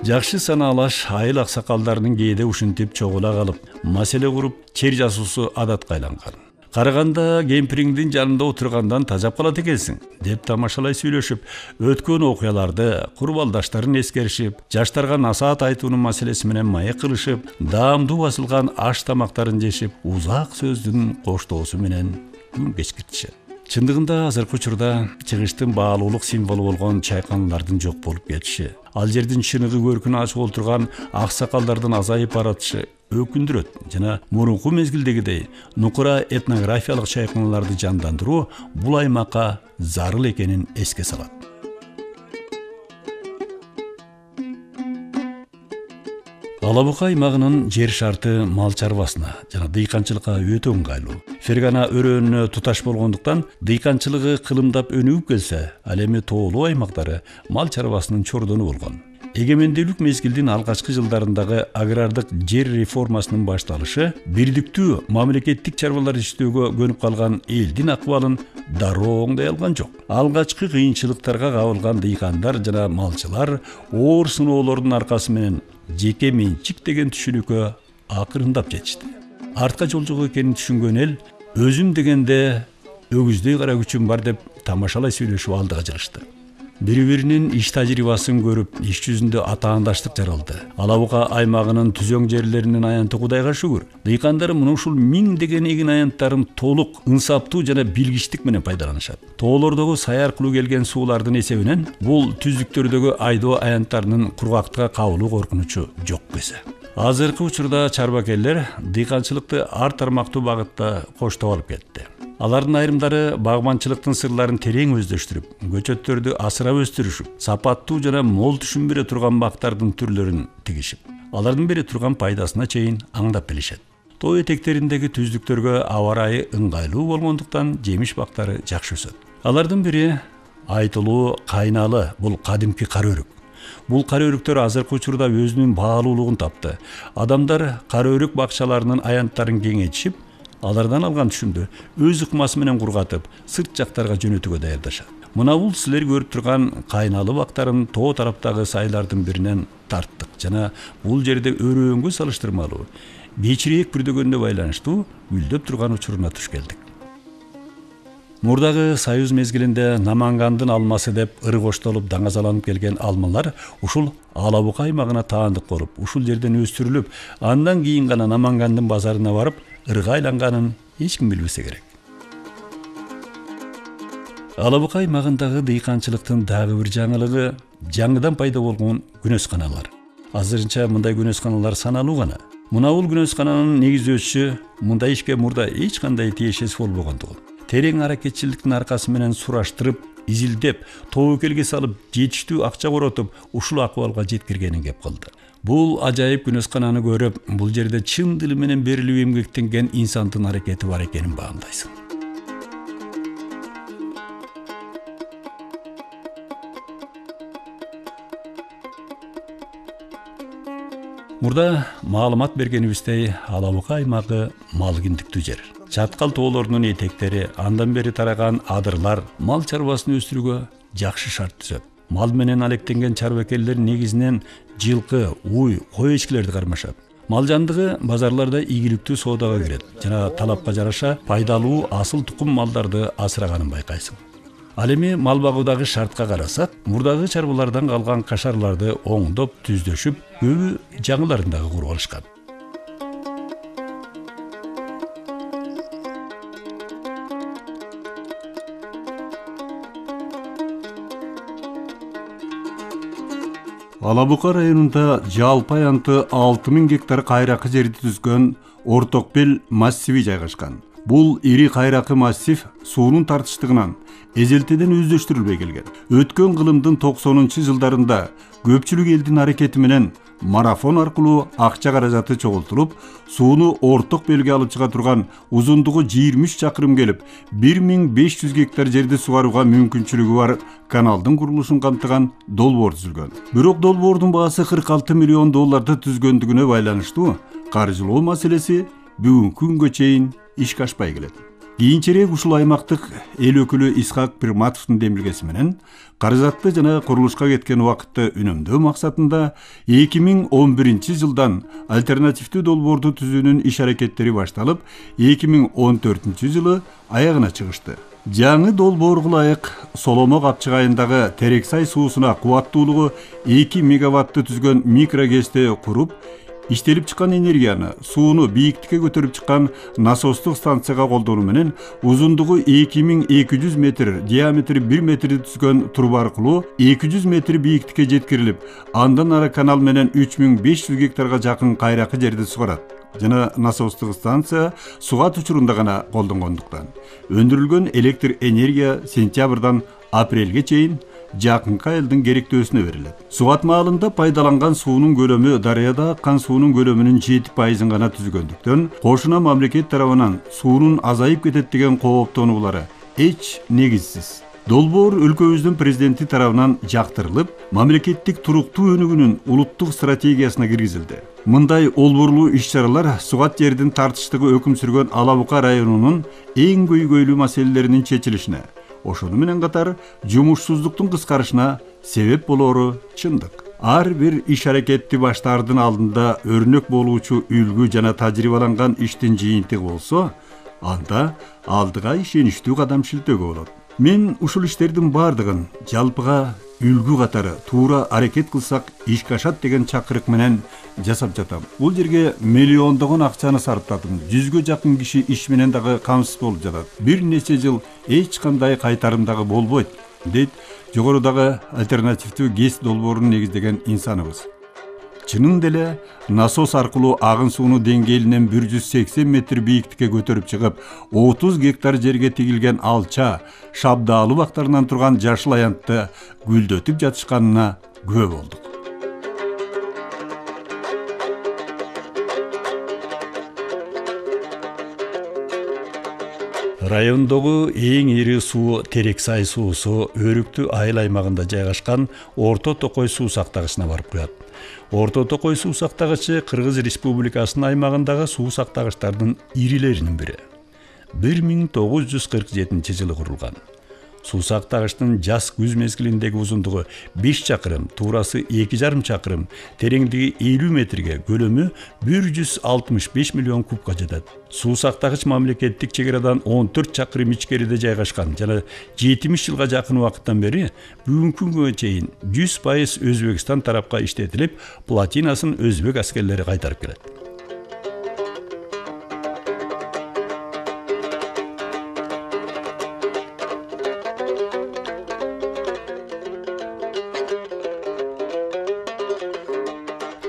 Жакшы санаалаш айыл аксакалдарынын кээде ушинтип чогула калып, маселе куруп, чер жасуусу адатка айланган. Караганда кемпириңдин жанында отургандан тажап калат экенсиң, деп тамашалай сүйлөшүп, өткөн окуяларды, курбалдаштарын эскеришип, жаштарга насаат айтуунун маселеси менен маек кылышып, даамдуу басылган аш тамактарын жешип, узак сөздүн коштоосу менен күн кечкиртишет. Чындыгында азыркы учурда чыгыштын баалуулук символу болгон чайканалардын жок болуп кетиши, ал жердин чыныгы көркүн ачып отурган аксакалдардын азайып баратышы өкүндүрөт жана мурунку мезгилдегидей нукура этнографиялык чайканаларды жандандыруу бул аймакка зарыл экенин эске салат. Ала Бука аймагынын жер шарты мал чарбасына жана дыйканчылыкка өтө ыңгайлуу. Фергана өрөөнүнө туташ болгондуктан дыйканчылыгы кылымдап өнүгүп келсе, ал эми тоолуу аймактары мал чарбасынын чордону болгон. Эгемендүүлүк мезгилдин алгачкы жылдарындагы агрардык жер реформасынын башталышы бирдиктүү мамлекеттик чарбалар иштөөгө көнүп калган элдин акыбалын дароо оңдой алган жок. Алгачкы кыйынчылыктарга кабылган дыйкандар жана малчылар оор сыноолордун аркасы менен жеке менчик деген түшүнүккө акырындап жетишти. Артка жолжого экенин түшүнгөн эл өзүм дегенде өгүздөй кара күчүм бар деп тамашалай сүйлөшүп алдыга жылышты. Бири-биринин иш тажрыйбасын көрүп, иш жүзүндө атаандаштык жаралды. Ала Бука аймагынын түзөң жерлеринин аянты Кудайга шүгүр. Дыйкандар муну ушул миңдеген эгин аянттарын толук, ынсаптуу жана билгичтик менен пайдаланышат. Тоолордогу сай аркылуу келген суулардын эсебинен бул түздүктөрдөгү айдоо аянттарынын кургактыкка кабылуу коркунучу жок эсе. Азыркы учурда чарбакерлер дыйканчылыкты ар тармактуу багытта коштоп алып кетти. Алардын айрымдары багбанчылыктын сырларын терең өздөштүрүп, көчөттөрдү асырап өстүрүшүп, сапаттуу жана мол түшүм бере турган бактардын түрлөрүн тигишип, алардын бере турган пайдасына чейин аңдап билишет. Тоо этектериндеги түздүктөргө аба ырайы ыңгайлуу болгондуктан жемиш бактары жакшы өсөт. Алардын бири айтылуу кайналы, бул кадимки кара өрүк. Бул кара өрүктөр азыркы учурда өзүнүн баалуулугун тапты. Адамдар кара өрүк бакчаларынын аянттарын кеңейтишип, алардан алган түшүмдү өз ыкмасы менен кургатып, сырт жактарга жөнөтүүгө даярдашат. Мына бул силер көрүп турган кайналы бактарын тоо тараптагы сайлардын биринен тарттык жана бул жерде өрөөнгө салыштырмалуу кечирээк бүрдөгөнүнө байланыштуу гүлдөп турган учуруна туш келдик. Мурдагы Союз мезгилинде Намангандын алмасы деп ыры коштолуп даңазаланып келген алмалар ушул Алабука аймагына таандык болуп, ушул жерден өстүрүлүп, андан кийин гана Намангандын базарына барып ырга айланганын эч ким билбесе керек. Алабука аймагындагы дыйканчылыктын дагы бир жаңылыгы жаңыдан пайда болгон күнөсканалар. Азырынча мындай күнөсканалар саналуу гана. Мына бул күнөскананын негиздөөчүсү мындай ишке мурда эч кандай тиешеси болбогондугу. Терең аракетчиликтин аркасы менен сураштырып, изилдеп, тобокелге салып, жетиштүү акча коротуп, ушул акыбалга жеткиргенин кеп кылды. Бул ажайып күнөскананы көрүп, бул жерде чын дили менен берилип эмгектенген инсандын аракети бар экенин баамдайсың. Мурда маалымат бергенибиздей, Алабука аймагы малгиндиктүү жер. Чаткал тоолорунун этектери, андан бери тараган адырлар мал чарбасын өстүрүүгө жакшы шарт түзөт. Мал менен алектенген чарбакерлер негизинен жылкы, уй, кой эчкилерди кармашат. Мал жандыгы базарларда ийгиликтүү соодага кирет жана талапка жараша пайдалуу асыл тукум малдарды асыраганын байкайсың. Ал эми мал багуудагы шартка карасак, мурдагы чарбалардан калган кашарларды оңдоп, түздөшүп, көбү жаңыларын дагы куруп алышкан. Алабука районунда жалпы аянты 6000 гектар кайракы жерди түзгөн Ортокбел массиви жайгашкан. Бул ири кайракы массив суунун тартыштыгынан эзелтеден өздөштүрүлбөй келген. Өткөн кылымдын 90-жылдарында көпчүлүк элдин аракети менен марафон аркылуу акча каражаты чогултулуп, сууну Ортокбелге алып чыга турган узундугу 23 чакырым келип, 1500 гектар жерди сугарууга мүмкүнчүлүгү бар каналдын курулушун камтыган долбоор түзүлгөн. Бирок долбоордун баасы $46 миллион түзгөндүгүнө байланыштуу каржылоо маселеси бүгүнкү күнгө чейин ишке ашпай келет. Кийинчерээк ушул аймактык эл өкүлү Исхак Пирматовдун демилгеси менен каражатты жана курулушка кеткен убакытты үнөмдөө максатында 2011 жылдан альтернативдүү долбоорду түзүүнүн иш аракеттери башталып, 2014 жылы аягына чыгышты. Жаңы долбоорго ылайык Соломо капчык айындагы Терексай суусуна кубаттуулугу 2 мегаватты түзгөн микрогесте куруп, иштелип чыккан энергияны сууну бийиктикке көтөрүп чыккан насостук станцияга колдонуу менен узундугу 2200 метр, диаметри 1 метрди түзгөн труба аркылуу 200 метр бийиктикке жеткирилип, андан ары канал менен 3500 гектарга жакын кайракы жерди сугарат. Жана насостук станция суга учурунда гана колдонгондуктан өндүрүлгөн электр энергия сентябрдан апрелге чейин жакынкы айылдын керектөөсүнө берилет. Сугатма алында пайдаланган суунун көлөмү дарыяда аккан суунун көлөмүнүн 7% гана түзгөндүктөн, кошуна мамлекет тарабынан суунун азайып кетет деген кооптонуулары эч негизсиз. Долбоор өлкөбүздүн президенти тарабынан жактырылып, мамлекеттик туруктуу өнүгүүнүн улуттук стратегиясына киргизилди. Мындай олборлуу иш-чаралар сугат жердин тартыштыгы өкүм сүргөн Алабука районунун эң көйгөйлүү маселелеринин чечилишине, ошону менен катар жумушсуздуктун кыскарышына себеп болоору чындык. Ар бир иш аракетти баштаардын алдында өрнөк болуучу үлгү жана тажрыйбаланган иштин жыйынтыгы болсо, анда алдыга ишеничтүү кадам шилтөөгө болот. Мен ушул иштердин бардыгын жалпыга үлгү катары туура аракет кылсак ишке ашат деген чакырык менен жасап жатам. Бул жерге миллиондогон акчаны сарптадым. 100гө жакын киши иш менен дагы камсыз болуп жатат. Бир нече жыл эч кандай кайтарым дагы болбойт, дейт жогорудагы альтернативдүү ГЭС долбоорун негиздеген инсаныбыз. Чынында эле насос аркылуу агын сууну деңгээлинен 180 метр бийиктикке көтөрүп чыгып, 30 гектар жерге тигилген алча, шабдаалуу бактарынан турган жашыл аянтты гүлдөтүп жатышканына күбө болдук. Райондогу эң ири суу Терексай суусу Өрүктүү айыл аймагында жайгашкан Орто Токой суу сактагычына барып куят. Орто Токой суу сактагычы Кыргыз Республикасынын аймагындагы суу сактагычтардын ирилеринин бири. 1947 жылы курулган. Суусактагычтын жаз күз мезгилиндеги узундугу 5 чакырым, туурасы 2,5 чакырым, тереңдиги 50 метрге, көлөмү 165 миллион кубка жетет. Суусактагыч мамлекеттик чегерадан 14 чакырым ичкериде жайгашкан жана 70 жылга жакын убакыттан бери бүгүнкү күнгө чейин 100% Өзбекстан тарапка иштетилип, платинасын өзбек аскерлери кайтарып келет.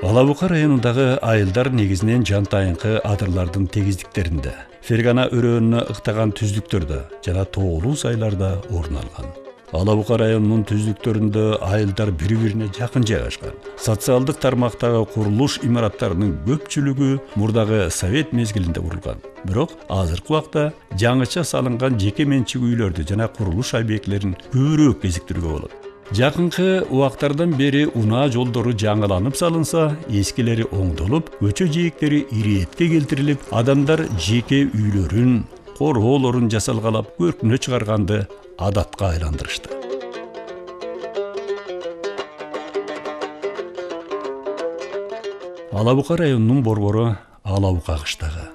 Ала Бука районундагы айылдар негизинен жантайынкы адырлардын тегиздиктеринде, Фергана өрөөнүнө ыктаган түздүктөрдө жана тоолуу сайларда орун алган. Ала Бука районунун түздүктөрүндө айылдар бири-бирине жакын жайгашкан. Социалдык тармактагы курулуш имараттарынын көпчүлүгү мурдагы совет мезгилинде курулган. Бирок азыркы убакта жаңыча салынган жеке менчик үйлөрдү жана курулуш объектилерин көбүрөөк кезиктирүүгө болот. Жакынкы убактардан бери унаа жолдору жаңыланып салынса, эскилери оңдолуп, көчө жээктери иретке келтирилип, адамдар жеке үйлөрүн, короолорун жасалгалап көркүнө чыгарганды адатка айландырышты. Ала Бука районунун борбору Ала Бука кыштагы.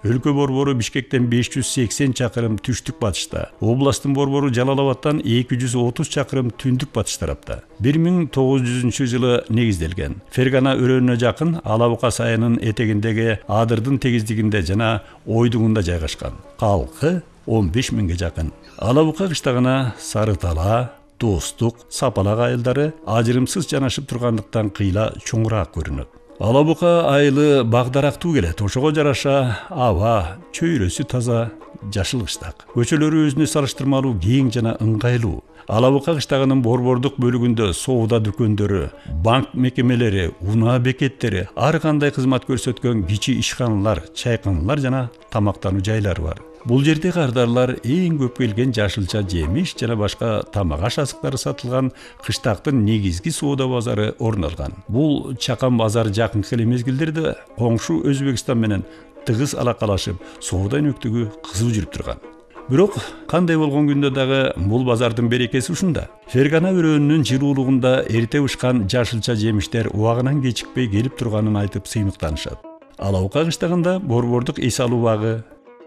Өлкө борбору Бишкектен 580 чакырым түштүк батышта, областтын борбору Жалалабадтан 230 чакырым түндүк батыш тарапта. 1900-жылы негизделген. Фергана өрөөнүнө жакын Ала Бука сайынын этегиндеги адырдын тегиздигинде жана ойдугунда жайгашкан. Калкы 15 миңге жакын. Ала Бука кыштагына Сары Тала, Достук, Сапалак айылдары ажырымсыз жанашып тургандыктан кыйла чоңураак көрүнөт. Ала Бука айылы багдарактуу келет. Ошого жараша аба, чөйрөсү таза, жашыл кыштак. Көчөлөрү өзүнө салыштырмалуу кең жана ыңгайлуу. Ала Бука кыштагынын борбордук бөлүгүндө соода дүкөндөрү, банк мекемелери, унаа бекеттери, ар кандай кызмат көрсөткөн кичи ишканалар, чайканалар жана тамактануу жайлары бар. Бул жерде кардарлар эң көп келген жашылча жемиш жана башка тамак аш азыктары сатылган кыштактын негизги соода базары орун алган. Бул чакан базар жакынкы эле мезгилдерде коңшу Өзбекстан менен тыгыз алакалашып, соода өнөктүгү кызуу жүрүп турган. Бирок кандай болгон күндө дагы бул базардын берекеси ушунда. Фергана өрөөнүнүн жылуулугунда эрте ушкан жашылча жемиштер убагынан кечикпей келип турганын айтып сыймыктанышат. Ала Бука кыштагында борбордук эс алуу багы,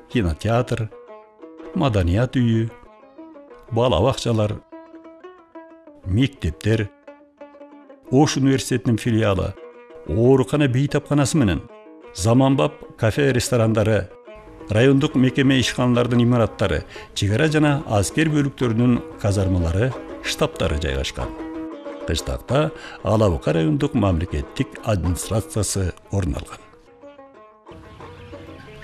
кинотеатр, маданият үйү, бала бакчалар, мектептер, Ош университетинин филиалы, оорукана бейтапканасы менен заманбап кафе ресторандары, райондук мекеме ишканалардын имараттары, чегара жана аскер бөлүктөрүнүн казармалары, штабтары жайгашкан. Кыштакта Ала Бука райондук мамлекеттик администрациясы орун алган.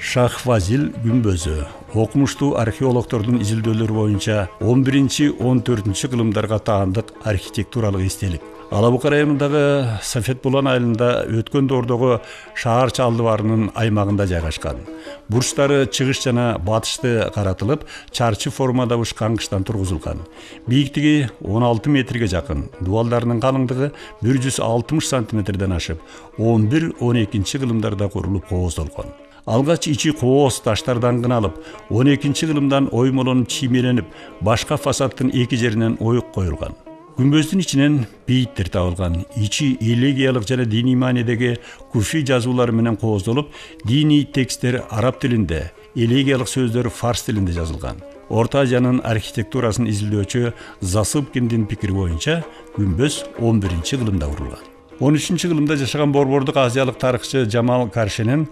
Шах Фазил күмбөзү окумуштуу археологдордун изилдөөлөрү боюнча 11-14 кылымдарга таандык архитектуралык эстелик. Ала Бука районундагы Сафет Булан айылында өткөн доордогу шаар чалдыбарынын аймагында жайгашкан. Бурчтары чыгыш жана батышты каратылып, чарчы формада ушкан кыштан тургузулган. Бийиктиги 16 метрге жакын, дубалдарынын калыңдыгы 160 сантиметрден ашып, 11-12 кылымдарда курулуп кооздолгон. Алгач ичи кооз таштардан кыналып, 12 кылымдан оймолонуп чиймеленип, башка фасадтын эки жеринен оюк коюлган. Күмбөздүн ичинен бейиттер табылган. Ичи элегиялык жана диний маанидеги куфи жазуулары менен кооздолуп, диний тексттер араб тилинде, элегиялык сөздөр фарс тилинде жазылган. Орто Азиянын архитектурасын изилдөөчү Засыпкиндин пикири боюнча күмбөз 11 кылымда курулган. 13 кылымда жашаган борбордук азиялык тарыхчы Жамал Каршинин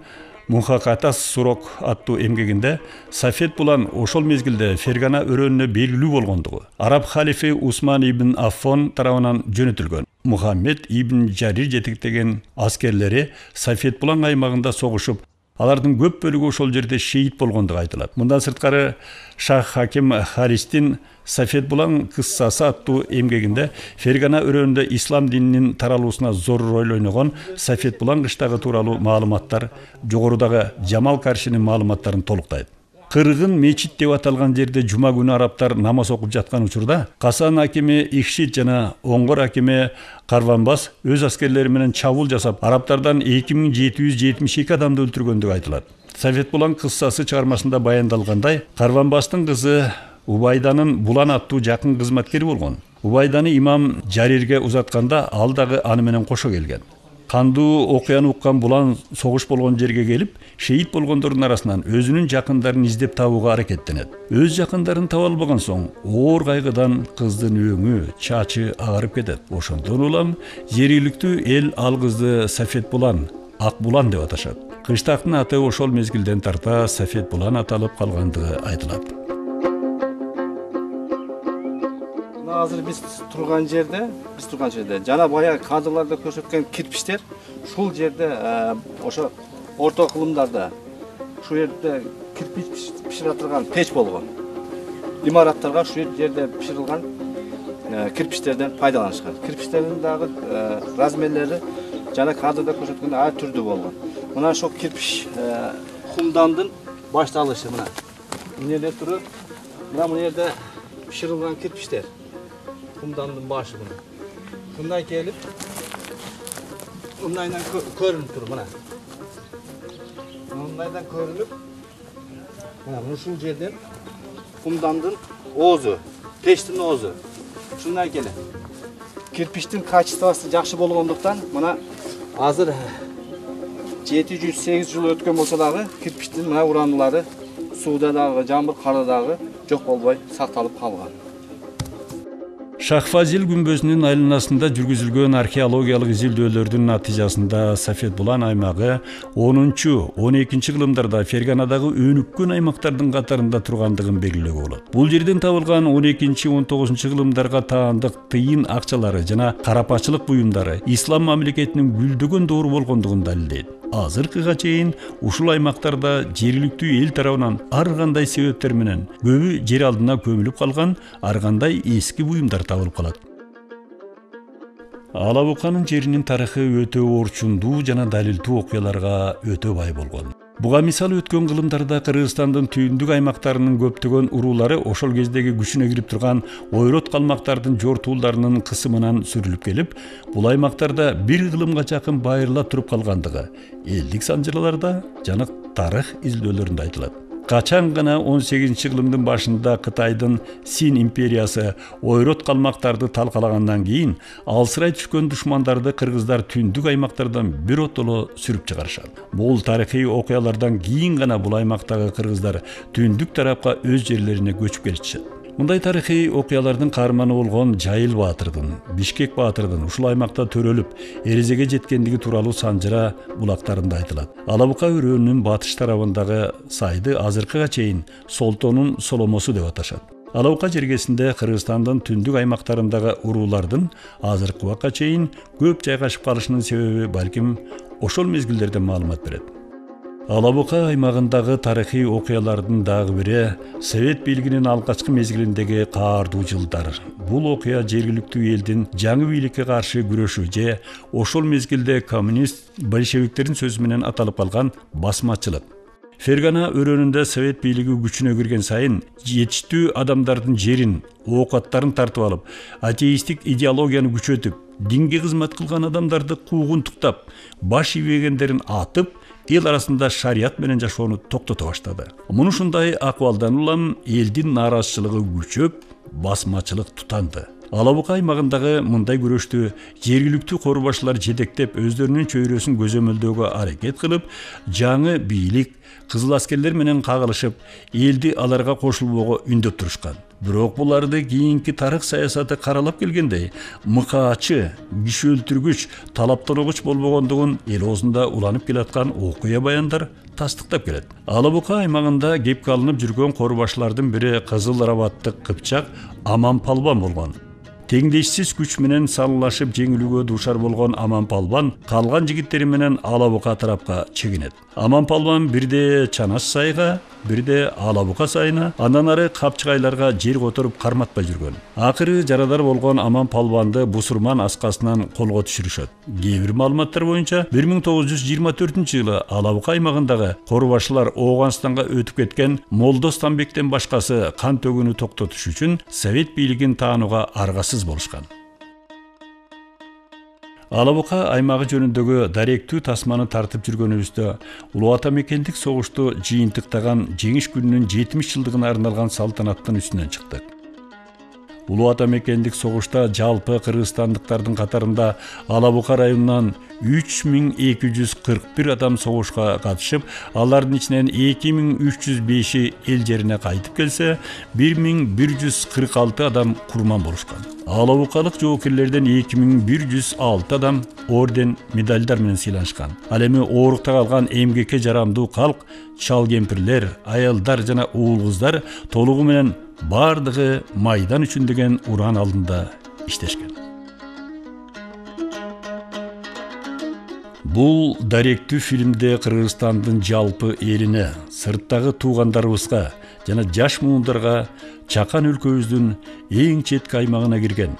Мухакатас Сурок аттуу эмгегинде Сафет Булан ошол мезгилде Фергана өрөөнүнө белгилүү болгондугу, араб халифи Усман ибн Аффон тарабынан жөнөтүлгөн. Мухаммед ибн Жарир жетектеген аскерлери Сафет Булан аймагында согушуп, алардын көп бөлүгү ошол жерде шейит болгондугу айтылат. Мындан сырткары Шах Хаким Харистин Сафет Булан кыссасы аттуу эмгегинде Фергана өрөөнүндө ислам дининин таралуусуна зор роль ойногон Сафет Булан кыштагы тууралуу маалыматтар жогорудагы Жамал Каршинин маалыматтарын толуктайт. Кыргын мечит деп аталган жерде жума күнү арабтар намаз окуп жаткан учурда Касан акими Ихшит жана Оңгор акими Карванбас өз аскерлери менен чабуул жасап, арабтардан 2772 адамды өлтүргөндүгү айтылат. Сафет Булан кыссасы чыгармасында баяндалгандай, Карванбастын кызы Убайданын Булан аттуу жакын кызматкери болгон. Убайданы имам Жарирге узатканда ал дагы аны менен кошо келген. Кандуу окуяны уккан Булан согуш болгон жерге келип, шейит болгондордун арасынан өзүнүн жакындарын издеп табууга аракеттенет. Өз жакындарын таба албаган соң, оор кайгыдан кыздын өңү, чачы агарып кетет. Ошондон улам жергиликтүү эл ал кызды Сафет Булан, Ак Булан деп аташат. Кыштактын аты ошол мезгилден тарта Сафет Булан аталып калгандыгы айтылат. Азыр биз турган жерде жана баягы кадрларда көрсөткөн кирпичтер ушул жерде ошо орто кылымдарда ушул жерде кирпич пишире турган печ болгон. Имараттарга ушул жерде пиширилган кирпичтерден пайдаланышкан. Кирпичтердин дагы размерлери жана кадрда көрсөткөн ар түрдүү болгон. Мына ошо кирпич хумдандын башталышы мына. Эмнелер туруп, мына бу жерде пиширилган кирпичтер. Kumdanın başı bunu. Bundan gelip bundan görünüp durur buna. Bundan görünüp buna şu yerden kumdanın oğuzu, peştin oğuzu. Şundan gelin. Kirpiçtin kaçısı жақсы болгондуктан buna hazır 700-800 yıl ötken bolsa dagı kirpiçtin buna uranlары suda dagı, жаңбыр karda dagı жок болбой сакталып калган. Шахфазил күмбөзүнүн айланасында жүргүзүлгөн археологиялык изилдөөлөрдүн натыйжасында Сафет Булан аймагы 10-12 кылымдарда Ферганадагы өнүккөн аймактардын катарында тургандыгын белгилөөгө болот. Бул жерден табылган 12-19 кылымдарга таандык тыйын акчалары жана карапачылык буюмдары ислам мамлекетинин гүлдөгөн доору болгондугун далилдейт. Азыркыга чейин ушул аймактарда жергиликтүү эл тарабынан ар кандай себептер менен көбү жер алдына көмүлүп калган ар кандай эски буюмдар табылып калат. Алабуканын жеринин тарыхы өтө орчундуу жана далилдүү окуяларга өтө бай болгон. Буга мисал өткөн кылымдарда Кыргызстандын түйүндүк аймактарынын көптөгөн уруулары ошол кездеги күчүнө кирип турган ойрот калмактардын жортууларынын кысымынан сүрүлүп келип, бул аймактарда бир кылымга жакын байырыла туруп калгандыгы элдик санжыларда жана тарых изилдөөлөрүндө айтылат. Качан гана 18 кылымдын башында Кытайдын Син империясы ойрот калмактарды талкалагандан кийин алсырай түшкөн душмандарды кыргыздар түндүк аймактардан биротоло сүрүп чыгарышат. Бул тарыхый окуялардан кийин гана бул аймактагы кыргыздар түндүк тарапка өз жерлерине көчүп келишет. Мындай тарыхый окуялардын каарманы болгон Жайыл Баатырдын, Бишкек Баатырдын ушул аймакта төрөлүп, эрезеге жеткендиги тууралуу санжыра булактарында айтылат. Алабука өрөөнүнүн батыш тарабындагы сайды азыркыга чейин Солтонун Соломосу деп аташат. Алабука жергесинде Кыргызстандын түндүк аймактарындагы уруулардын азыркы убакка чейин көп жайгашып калышынын себеби балким ошол мезгилдерде маалымат берет. Алабука аймагындагы тарыхый окуялардын дагы бири Совет бийлигинин алгачкы мезгилиндеги каардуу жылдар. Бул окуя жергиликтүү элдин жаңы бийликке каршы күрөшү же ошол мезгилде коммунист большевиктердин сөзү менен аталып калган басмачылык. Фергана өрөөнүндө Совет бийлиги күчүнө кирген сайын жетиштүү адамдардын жерин, оокаттарын тартып алып, атеистик идеологияны күчөтүп, динге кызмат кылган адамдарды куугунтуктап, баш ийбегендерин атып, эл арасында шарият менен жашоону токтото баштады. Муну ушундай акыбалдан улам элдин нааразычылыгы күчөп, басмачылык тутанды. Алабука аймагындагы мындай күрөштү жергиликтүү корубашылар жетектеп өздөрүнүн чөйрөсүн көзөмөлдөөгө аракет кылып, жаңы бийлик кызыл аскерлер менен кагылышып, элди аларга кошулбоого үндөп турушкан. Бирок буларды кийинки тарых саясаты каралап келгенде, мыкаачы, киши өлтүргүч, талаптануугуч болбогондугун эл оозунда уланып келаткан окуя баяндар тастыктап келет. Алабука аймагында кепке алынып жүргөн корубашылардын бири Кызыл Рабаттык кыпчак Аман Палбан болгон. Теңдешсиз күч менен саллашып жеңилүүгө дуушар болгон Аман Палбан калган жигиттери менен Алабука тарапка чегинет. Аман Палбан бирде Чанаш сайга, бирде Алабука сайына, андан ары капчыгайларга жер которуп карматпай жүргөн. Акыры жарадар болгон Аман Палбанды Бусурман аскасынан колго түшүрүшөт. Кээ бир маалыматтар боюнча 1924-жылы Алабука аймагындагы корубашылар Ооганстанга өтүп кеткен Молдос Танбектен башкасы кан төгүүнү токтотуш үчүн Совет бийлигин таанууга аргасыз болушкан. Ала Бука аймагы жөнүндөгү даректүү тасманы тартып жүргөнүбүздө Улуу Ата мекендик согушту жыйынтыктаган жеңиш күнүнүн 70 жылдыгына арналган салтанаттын үстүнөн чыктык. Улуу Ата мекендик согушта жалпы кыргызстандыктардын катарында Ала Бука районунан 3241 адам согушка катышып, алардын ичинен 2305 эл жерине кайтып келсе, 1146 адам курман болушкан. Ала Букалык жоокерлерден 2106 адам орден, медальдар менен сыйланышкан. Ал эми оорукта калган эмгекке жарамдуу калк, чал кемпирлер, аялдар жана уул кыздар толугу менен бардыгы майдан үчүн деген уран алдында иштешкен. Бул даректүү фильмде Кыргызстандын жалпы элине, сырттагы туугандарыбызга жана жаш муундарга Чакан өлкөбүздүн эң четки аймагына кирген,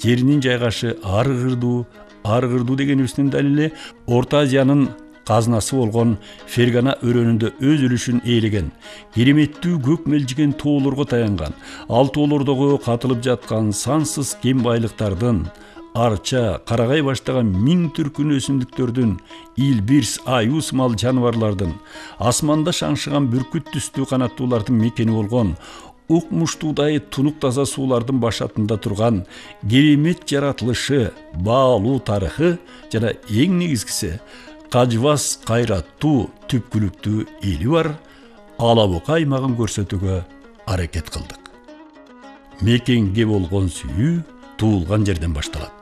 жеринин жайгашы ар кырдуу дегенибиздин далили Орто Азиянын казынасы болгон Фергана өрөөнүндө өз үлүшүн ээлеген, кереметтүү көк мелжиген тоолорго таянган, ал тоолордогу катылып жаткан сансыз кен байлыктардын, арча, карагай баштаган 1000 түркүн өсүмдүктөрдүн, илбирс, аюу сымал жаныбарлардын, асманда шаңшыган бүркүт түстүү канаттуулардын мекени болгон, укмуштуудай тунук таза суулардын башатында турган керемет жаратылышы, баалуу тарыхы жана эң негизгиси кажыбас кайраттуу түпкүлүктүү эли бар Ала Бука аймагын көрсөтүүгө аракет кылдык. Мекенге болгон сүйүү туулган жерден башталат.